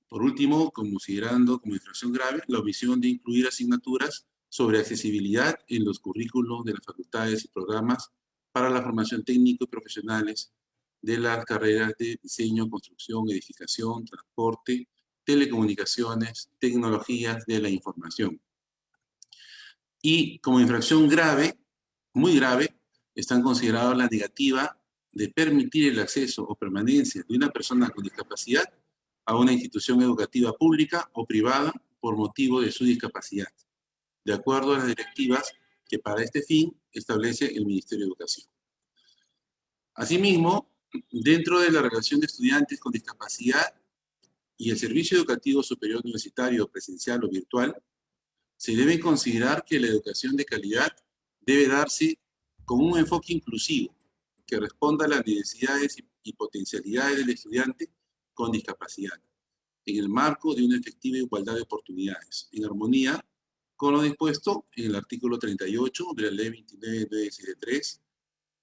Por último, considerando como infracción grave la omisión de incluir asignaturas sobre accesibilidad en los currículos de las facultades y programas para la formación técnico y profesionales de las carreras de diseño, construcción, edificación, transporte, telecomunicaciones, tecnologías de la información. Y como infracción grave, muy grave, están considerados la negativa de permitir el acceso o permanencia de una persona con discapacidad a una institución educativa pública o privada por motivo de su discapacidad, de acuerdo a las directivas que para este fin establece el Ministerio de Educación. Asimismo, dentro de la relación de estudiantes con discapacidad y el servicio educativo superior universitario presencial o virtual, se debe considerar que la educación de calidad debe darse con un enfoque inclusivo que responda a las necesidades y potencialidades del estudiante con discapacidad, en el marco de una efectiva igualdad de oportunidades, en armonía con lo dispuesto en el artículo 38 de la Ley 29973,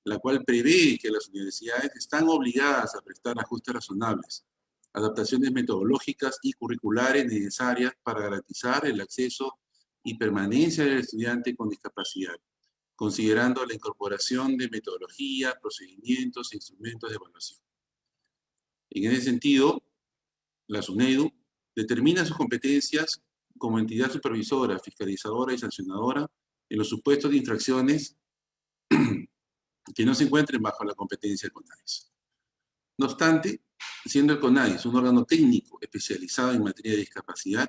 la cual prevé que las universidades están obligadas a prestar ajustes razonables, adaptaciones metodológicas y curriculares necesarias para garantizar el acceso y permanencia del estudiante con discapacidad, considerando la incorporación de metodología, procedimientos e instrumentos de evaluación. En ese sentido, la SUNEDU determina sus competencias como entidad supervisora, fiscalizadora y sancionadora en los supuestos de infracciones que no se encuentren bajo la competencia del CONADIS. No obstante, siendo el CONADIS un órgano técnico especializado en materia de discapacidad,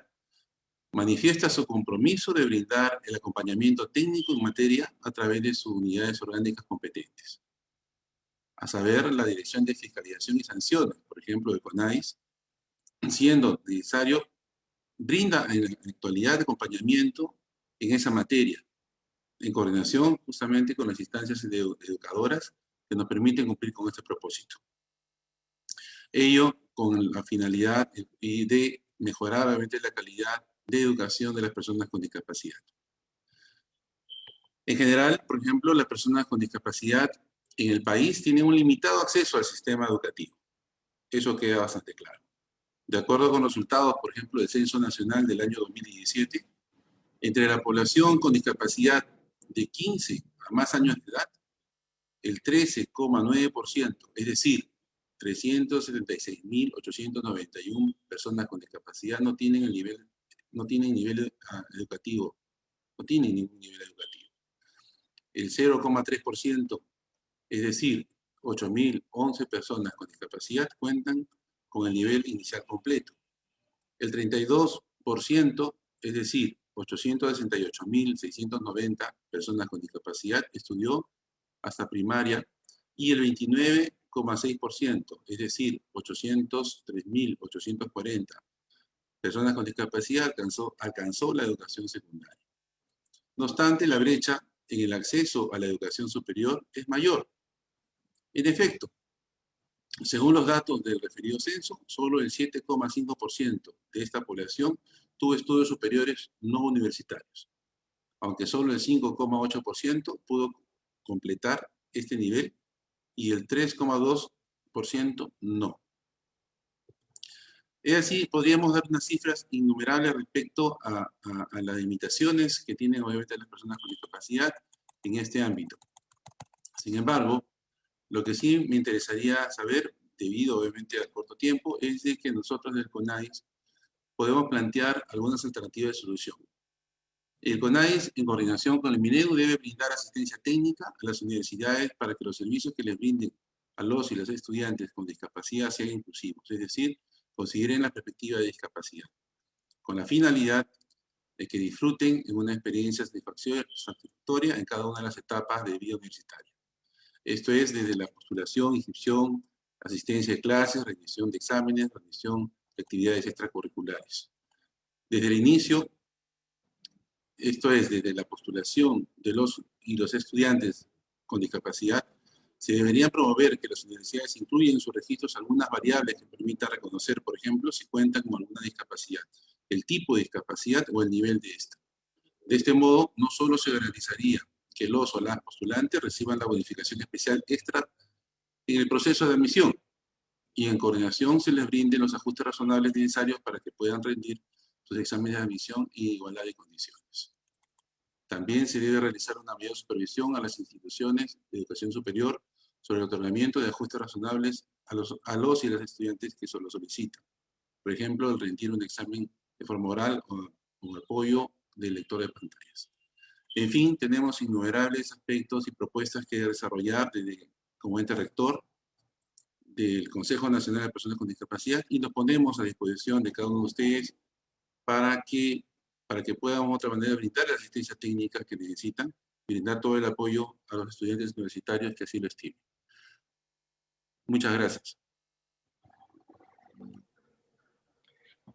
manifiesta su compromiso de brindar el acompañamiento técnico en materia a través de sus unidades orgánicas competentes. A saber, la Dirección de Fiscalización y Sanciones, por ejemplo, de CONADIS, siendo necesario, brinda en la actualidad acompañamiento en esa materia, en coordinación justamente con las instancias educadoras que nos permiten cumplir con este propósito. Ello con la finalidad de mejorar obviamente la calidad de educación de las personas con discapacidad. En general, por ejemplo, las personas con discapacidad en el país tienen un limitado acceso al sistema educativo. Eso queda bastante claro. De acuerdo con resultados, por ejemplo, del Censo Nacional del año 2017, entre la población con discapacidad de 15 a más años de edad, el 13,9%, es decir, 376.891 personas con discapacidad no tienen nivel educativo, no tienen ningún nivel educativo. El 0,3%, es decir, 8.011 personas con discapacidad cuentan con el nivel inicial completo. El 32%, es decir, 868.690 personas con discapacidad estudió hasta primaria, y el 29,6%, es decir, 803.840 personas con discapacidad alcanzó la educación secundaria. No obstante, la brecha en el acceso a la educación superior es mayor. En efecto, según los datos del referido censo, solo el 7,5% de esta población tuvo estudios superiores no universitarios, aunque solo el 5,8% pudo completar este nivel y el 3,2% no. Es así, podríamos dar unas cifras innumerables respecto a las limitaciones que tienen obviamente las personas con discapacidad en este ámbito. Sin embargo, lo que sí me interesaría saber, debido obviamente al corto tiempo, es de que nosotros del CONADIS podemos plantear algunas alternativas de solución. El CONADIS, en coordinación con el MINEDU, debe brindar asistencia técnica a las universidades para que los servicios que les brinden a los y las estudiantes con discapacidad sean inclusivos, es decir, consideren la perspectiva de discapacidad, con la finalidad de que disfruten en una experiencia satisfactoria en cada una de las etapas de vida universitaria. Esto es desde la postulación, inscripción, asistencia de clases, rendición de exámenes, rendición de actividades extracurriculares. Desde el inicio, esto es desde la postulación de los estudiantes con discapacidad, se debería promover que las universidades incluyan en sus registros algunas variables que permitan reconocer, por ejemplo, si cuentan con alguna discapacidad, el tipo de discapacidad o el nivel de esta. De este modo, no solo se garantizaría que los o las postulantes reciban la bonificación especial extra en el proceso de admisión y en coordinación se les brinden los ajustes razonables necesarios para que puedan rendir sus exámenes de admisión en igualdad de condiciones. También se debe realizar una mayor supervisión a las instituciones de educación superior sobre el otorgamiento de ajustes razonables a los y las estudiantes que se lo solicitan. Por ejemplo, el rendir un examen de forma oral o con apoyo del lector de pantallas. En fin, tenemos innumerables aspectos y propuestas que desarrollar desde, como ente rector del Consejo Nacional de Personas con Discapacidad, y nos ponemos a disposición de cada uno de ustedes para que puedan de otra manera brindar la asistencia técnica que necesitan, brindar todo el apoyo a los estudiantes universitarios que así lo estimen. Muchas gracias.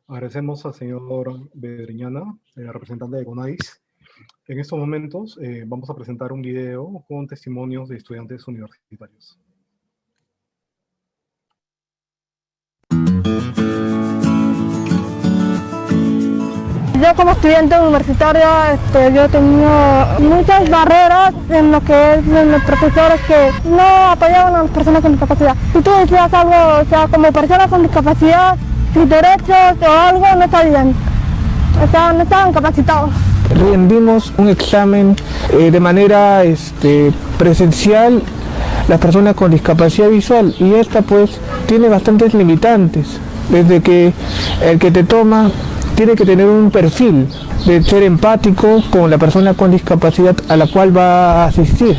Agradecemos al señor Bedriñana, representante de CONADIS. En estos momentos vamos a presentar un video con testimonios de estudiantes universitarios. Yo como estudiante universitaria, yo tenía muchas barreras en lo que es de los profesores que no apoyaban a las personas con discapacidad. Si tú decías algo, o sea, como persona con discapacidad, tus derechos o algo no sabían, o sea, no estaban capacitados. Rendimos un examen de manera presencial las personas con discapacidad visual, y esta pues tiene bastantes limitantes, desde que el que te toma tiene que tener un perfil de ser empático con la persona con discapacidad a la cual va a asistir.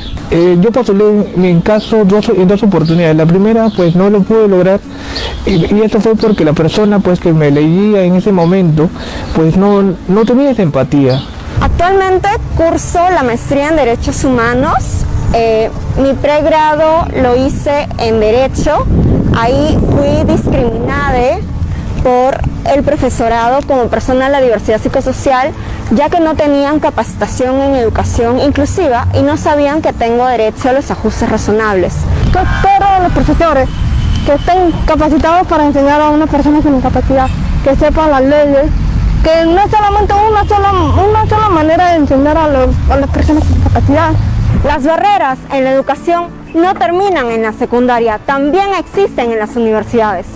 Yo postulé en caso en dos oportunidades. La primera pues no lo pude lograr, y esto fue porque la persona pues que me leía en ese momento pues no tenía esa empatía. Actualmente curso la maestría en Derechos Humanos. Mi pregrado lo hice en Derecho. Ahí fui discriminada por el profesorado como persona de la diversidad psicosocial, ya que no tenían capacitación en educación inclusiva y no sabían que tengo derecho a los ajustes razonables. ¿Qué espero de los profesores? Que estén capacitados para enseñar a una persona sin discapacidad, que sepan las leyes, que no es solamente una sola manera de enseñar a las personas con discapacidad. Las barreras en la educación no terminan en la secundaria, también existen en las universidades.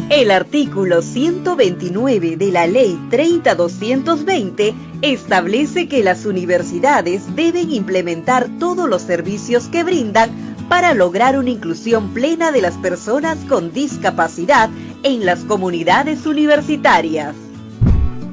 El artículo 129 de la Ley 30.220 establece que las universidades deben implementar todos los servicios que brindan para lograr una inclusión plena de las personas con discapacidad en las comunidades universitarias.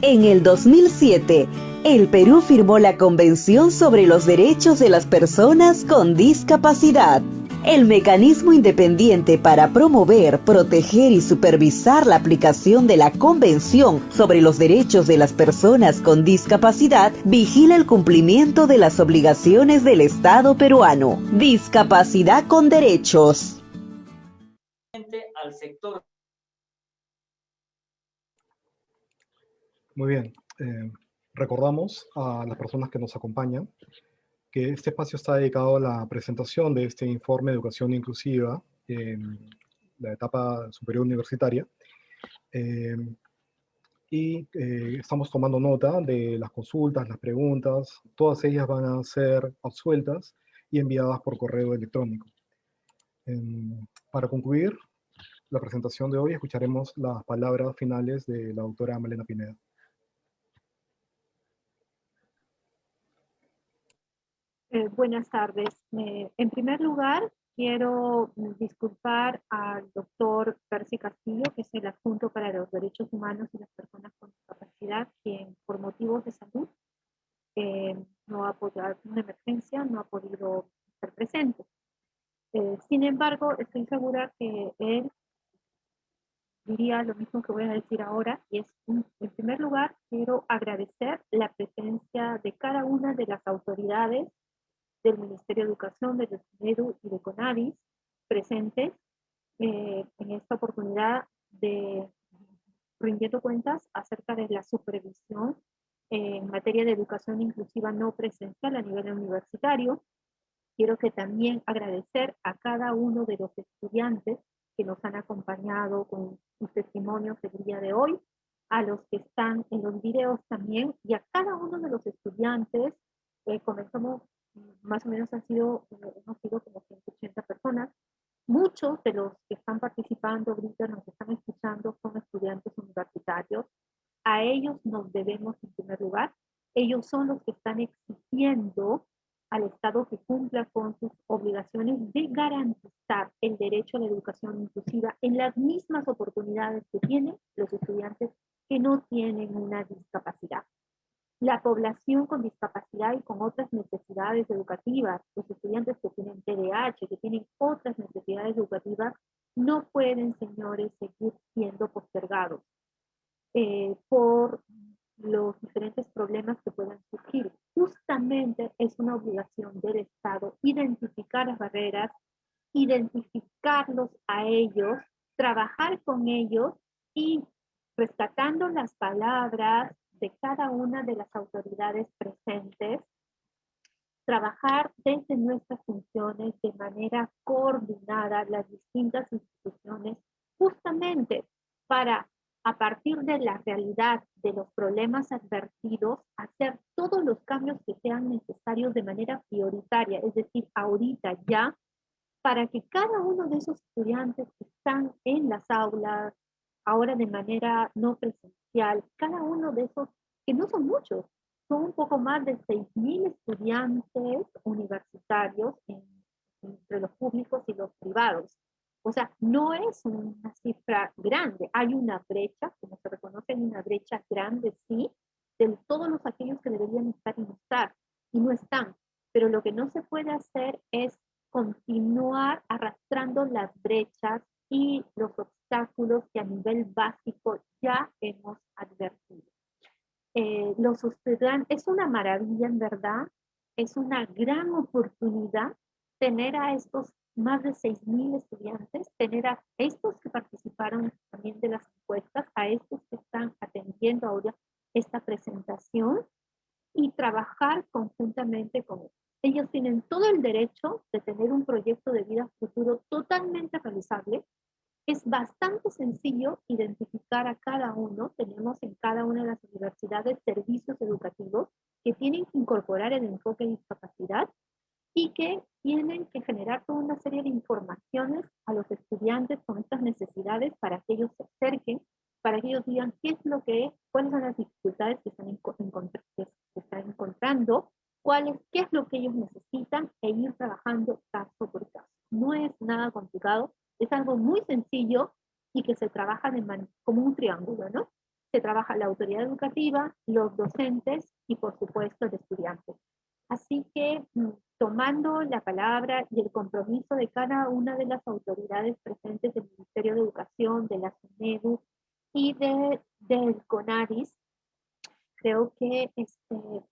En el 2007, el Perú firmó la Convención sobre los Derechos de las Personas con Discapacidad. El mecanismo independiente para promover, proteger y supervisar la aplicación de la Convención sobre los Derechos de las Personas con Discapacidad vigila el cumplimiento de las obligaciones del Estado peruano. Discapacidad con derechos. Al sector. Muy bien. Recordamos a las personas que nos acompañan que este espacio está dedicado a la presentación de este informe de educación inclusiva en la etapa superior universitaria. Estamos tomando nota de las consultas, las preguntas, todas ellas van a ser absueltas y enviadas por correo electrónico. Para concluir la presentación de hoy, escucharemos las palabras finales de la doctora Malena Pineda. Buenas tardes. En primer lugar, quiero disculpar al doctor Percy Castillo, que es el adjunto para los derechos humanos y las personas con discapacidad, quien por motivos de salud no ha podido, una emergencia, no ha podido estar presente. Sin embargo, estoy segura que él diría lo mismo que voy a decir ahora, y es, en primer lugar, quiero agradecer la presencia de cada una de las autoridades del Ministerio de Educación, del SUNEDU y de CONADIS presentes en esta oportunidad de rindiendo cuentas acerca de la supervisión en materia de educación inclusiva no presencial a nivel universitario. Quiero que también agradecer a cada uno de los estudiantes que nos han acompañado con sus testimonios el día de hoy, a los que están en los videos también, y a cada uno de los estudiantes. Comenzamos, más o menos hemos sido como 180 personas. Muchos de los que están participando ahorita, nos están escuchando, son estudiantes universitarios. A ellos nos debemos en primer lugar. Ellos son los que están exigiendo al Estado que cumpla con sus obligaciones de garantizar el derecho a la educación inclusiva en las mismas oportunidades que tienen los estudiantes que no tienen una discapacidad. La población con discapacidad y con otras necesidades educativas, los estudiantes que tienen TDAH, que tienen otras necesidades educativas, no pueden, señores, seguir siendo postergados por los diferentes problemas que puedan surgir. Justamente es una obligación del Estado identificar las barreras, identificarlos a ellos, trabajar con ellos y rescatando las palabras de cada una de las autoridades presentes, trabajar desde nuestras funciones de manera coordinada las distintas instituciones, justamente para, a partir de la realidad de los problemas advertidos, hacer todos los cambios que sean necesarios de manera prioritaria, es decir, ahorita ya, para que cada uno de esos estudiantes que están en las aulas, ahora de manera no presencial, cada uno de esos, que no son muchos, son un poco más de 6.000 estudiantes universitarios entre los públicos y los privados. O sea, no es una cifra grande, hay una brecha, como se reconoce, hay una brecha grande, sí, de todos los aquellos que deberían estar y no están. Pero lo que no se puede hacer es continuar arrastrando las brechas y los obstáculos que a nivel básico ya hemos advertido. Los estudiantes, es una maravilla en verdad, es una gran oportunidad tener a estos más de 6.000 estudiantes, tener a estos que participaron también de las encuestas, a estos que están atendiendo ahora esta presentación y trabajar conjuntamente con ellos. Ellos tienen todo el derecho de tener un proyecto de vida futuro totalmente realizable. Es bastante sencillo identificar a cada uno. Tenemos en cada una de las universidades servicios educativos que tienen que incorporar el enfoque de discapacidad y que tienen que generar toda una serie de informaciones a los estudiantes con estas necesidades para que ellos se acerquen, para que ellos digan qué es lo que es, cuáles son las dificultades que están encontrando, qué es lo que ellos necesitan e ir trabajando caso por caso. No es nada complicado, es algo muy sencillo y que se trabaja como un triángulo, ¿no? Se trabaja la autoridad educativa, los docentes y por supuesto el estudiante. Así que, tomando la palabra y el compromiso de cada una de las autoridades presentes del Ministerio de Educación, de la SUNEDU y del CONADIS, creo que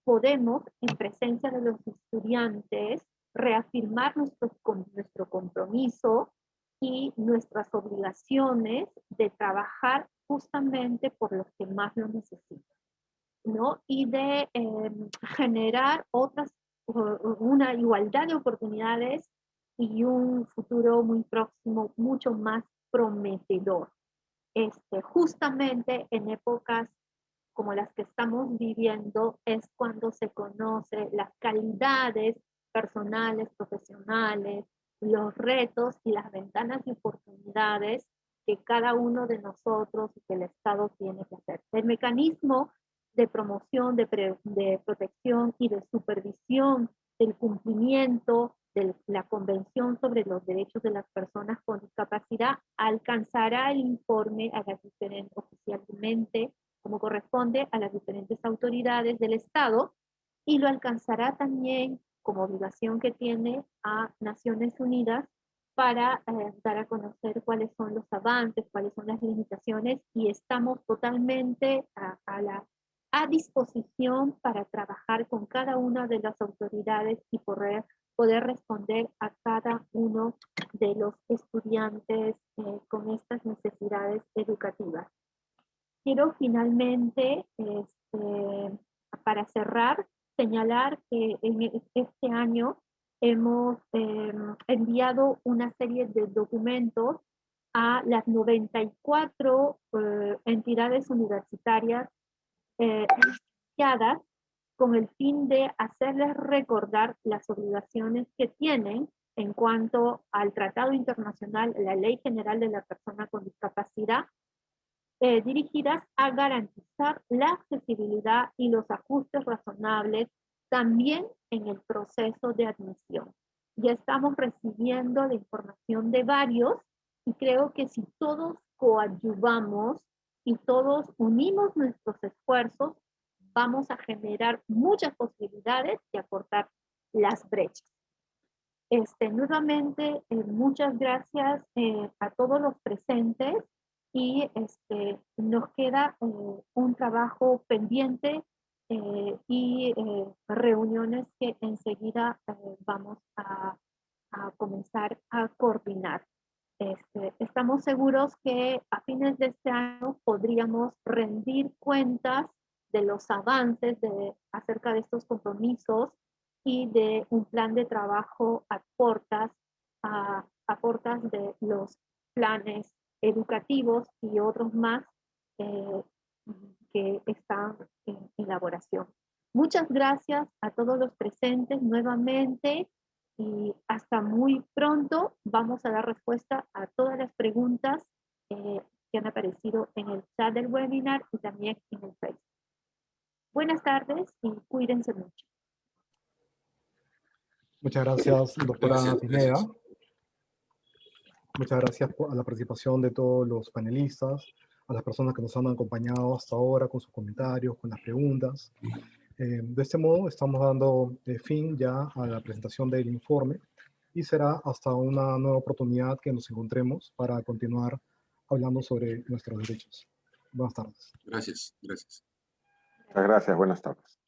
podemos, en presencia de los estudiantes, reafirmar nuestro compromiso y nuestras obligaciones de trabajar justamente por los que más lo necesitan, ¿no? Y de generar una igualdad de oportunidades y un futuro muy próximo, mucho más prometedor. Justamente en épocas como las que estamos viviendo es cuando se conoce las calidades personales, profesionales, los retos y las ventanas de oportunidades que cada uno de nosotros y que el Estado tiene que hacer. El mecanismo de promoción, de protección y de supervisión del cumplimiento de la Convención sobre los Derechos de las Personas con Discapacidad alcanzará el informe a las diferentes, oficialmente, como corresponde a las diferentes autoridades del Estado, y lo alcanzará también como obligación que tiene a Naciones Unidas para dar a conocer cuáles son los avances, cuáles son las limitaciones, y estamos totalmente a disposición para trabajar con cada una de las autoridades y poder responder a cada uno de los estudiantes con estas necesidades educativas. Quiero finalmente, para cerrar, señalar que en este año hemos enviado una serie de documentos a las 94 entidades universitarias asociadas con el fin de hacerles recordar las obligaciones que tienen en cuanto al Tratado Internacional, la Ley General de la Persona con Discapacidad, dirigidas a garantizar la accesibilidad y los ajustes razonables también en el proceso de admisión. Ya estamos recibiendo la información de varios y creo que si todos coadyuvamos y todos unimos nuestros esfuerzos, vamos a generar muchas posibilidades de acortar las brechas. Nuevamente, muchas gracias a todos los presentes y nos queda un trabajo pendiente y reuniones que enseguida vamos a comenzar a coordinar. Estamos seguros que a fines de este año podríamos rendir cuentas de los avances acerca de estos compromisos y de un plan de trabajo a portas de los planes educativos y otros más que están en elaboración. Muchas gracias a todos los presentes nuevamente y hasta muy pronto. Vamos a dar respuesta a todas las preguntas que han aparecido en el chat del webinar y también en el Facebook. Buenas tardes y cuídense mucho. Muchas gracias, doctora Pineda. Muchas gracias a la participación de todos los panelistas, a las personas que nos han acompañado hasta ahora con sus comentarios, con las preguntas. De este modo estamos dando fin ya a la presentación del informe y será hasta una nueva oportunidad que nos encontremos para continuar hablando sobre nuestros derechos. Buenas tardes. Gracias, gracias. Muchas gracias, buenas tardes.